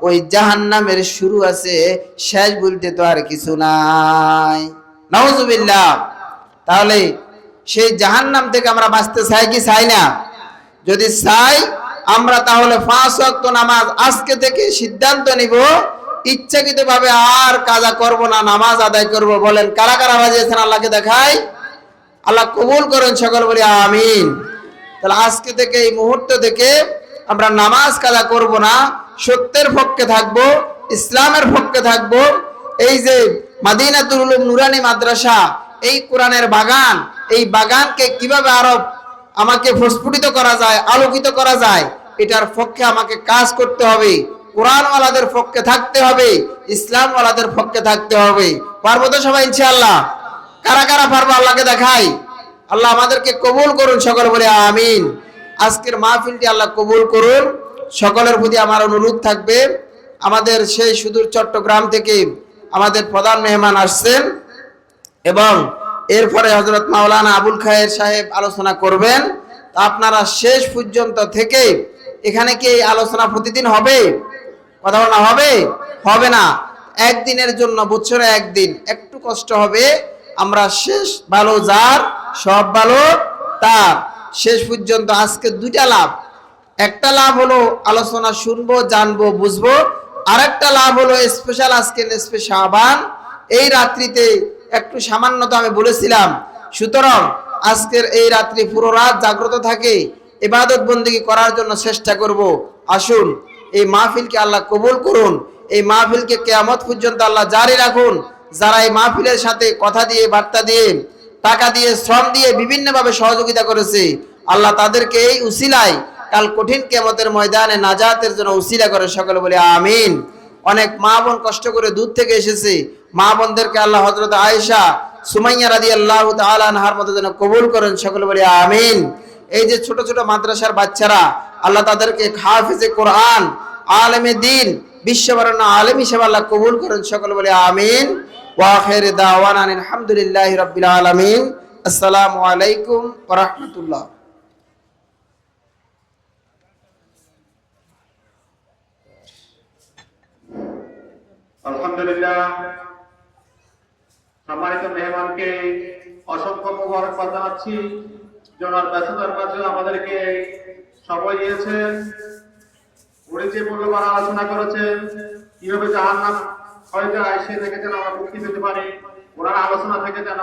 ওই জাহান্নামের শুরু আছে, শেষ বলতে তো আর কিছু নাই। নাউজুবিল্লাহ। তাহলে সেই জাহান্নাম থেকে আমরা বাঁচতে চাই কি চাই না? যদি চাই আমরা, তাহলে 5 ওয়াক্ত নামাজ আজকে থেকে সিদ্ধান্ত নিব, ইচ্ছাকৃতভাবে আর কাজা করব না, নামাজ আদায় করব। বলেন কারা কারা বাজিয়েছেন? আল্লাহকে দেখাই, আল্লাহ কবুল করেন, সকল বলি আমিন। তাহলে আজকে থেকে, এই মুহূর্ত থেকে আমরা নামাজ কাজা করব না, সত্যের পক্ষে থাকব, ইসলামের পক্ষে থাকব। এই যে মাদিনাতুল উলুম নুরানি মাদ্রাসা, এই কোরআনের বাগান, এই বাগানকে কিভাবে আরো আমাকে প্রস্ফুটিত করা যায়, আলোকিত করা যায়, এটার পক্ষে আমাকে কাজ করতে হবে। কোরআনওয়ালাদের পক্ষে থাকতে হবে, ইসলামওয়ালাদের পক্ষে থাকতে হবে। পারবো তো সবাই ইনশাআল্লাহ? কারা কারা পারবো? আল্লাহকে দেখাই। আল্লাহ আমাদেরকে কবুল করুন, সকল বলে আমিন। আজকের মাহফিলটি আল্লাহ কবুল করুন। সকলের প্রতি আমার অনুরোধ থাকবে, আমাদের সেই সুদূর চট্টগ্রাম থেকে আমাদের প্রধান মেহমান আসছেন, এবং এরপরে হযরত মাওলানা আবুল খায়ের সাহেব আলোচনা করবেন। আপনারা শেষ পর্যন্ত থেকে, এখানে কি এই আলোচনা প্রতিদিন হবে? কথা বলা হবে? হবে না, একদিনের জন্য, বছরে একদিন, একটু কষ্ট হবে। আমরা শেষ ভালো যার সব ভালো তার। শেষ পর্যন্ত আজকে দুইটা লাভ। একটা লাভ হলো আলোচনা শুনবো, জানবো, বুঝবো। আরেকটা লাভ হলো স্পেশাল আজকে নিসফে শাবান, এই রাত্রিতে একটু সামান্যতা আমি বলেছিলাম। সুতরাং আজকের এই রাত্রি পুরো রাত জাগ্রত থাকে ইবাদত বন্দেগী করার জন্য চেষ্টা করব। আসুন এই মাহফিলকে আল্লাহ কবুল করুন। এই মাহফিলকে কিয়ামত পর্যন্ত আল্লাহ জারি রাখুন। যারা এই মাহফিলের সাথে কথা দিয়ে, বার্তা দিয়ে, টাকা দিয়ে, শ্রম দিয়ে বিভিন্নভাবে সহযোগিতা করেছে, আল্লাহ তাদেরকে এই উসিলায় কাল কঠিন কিয়ামতের ময়দানে নাজাতের জন্য উসিলা করে। সকলে বলে আমিন। অনেক মা বোন কষ্ট করে দূর থেকে এসেছে, মা বোনদেরকে আল্লাহ হযরত আয়েশা, সুমাইয়া রাদিয়াল্লাহু তাআলা আনহার মতো যেন কবুল করেন। সকলে বলে আমিন। এই যে ছোট ছোট মাদ্রাসার বাচ্চারা, আল্লাহ তাদেরকে হাফেজে কোরআন, আলেমে দ্বীন, বিশ্ববরণ্য আলেম হিসেবে আল্লাহ কবুল করেন। সকলে বলে আমিন। ওয়া আখির দাওয়ানা আলহামদুলিল্লাহি রাব্বিল আলামিন। আসসালামু আলাইকুম ওয়া রাহমাতুল্লাহ। আলহামদুলিল্লাহ, সম্মানিত মেহমানকে অসংখ্য মোবারকবাদ জানাচ্ছি। জনার ব্যস্ততার মাঝে আমাদেরকে সময় দিয়েছেন। উনি যে মূল্যবান আলোচনা করেছেন, কিভাবে জাহান্নাম হয়ে যায় সে থেকে যেন আমরা মুক্তি পেতে পারি, ওনার আলোচনা থেকে যেন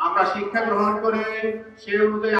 আমরা শিক্ষা গ্রহণ করে সে অনুযায়ী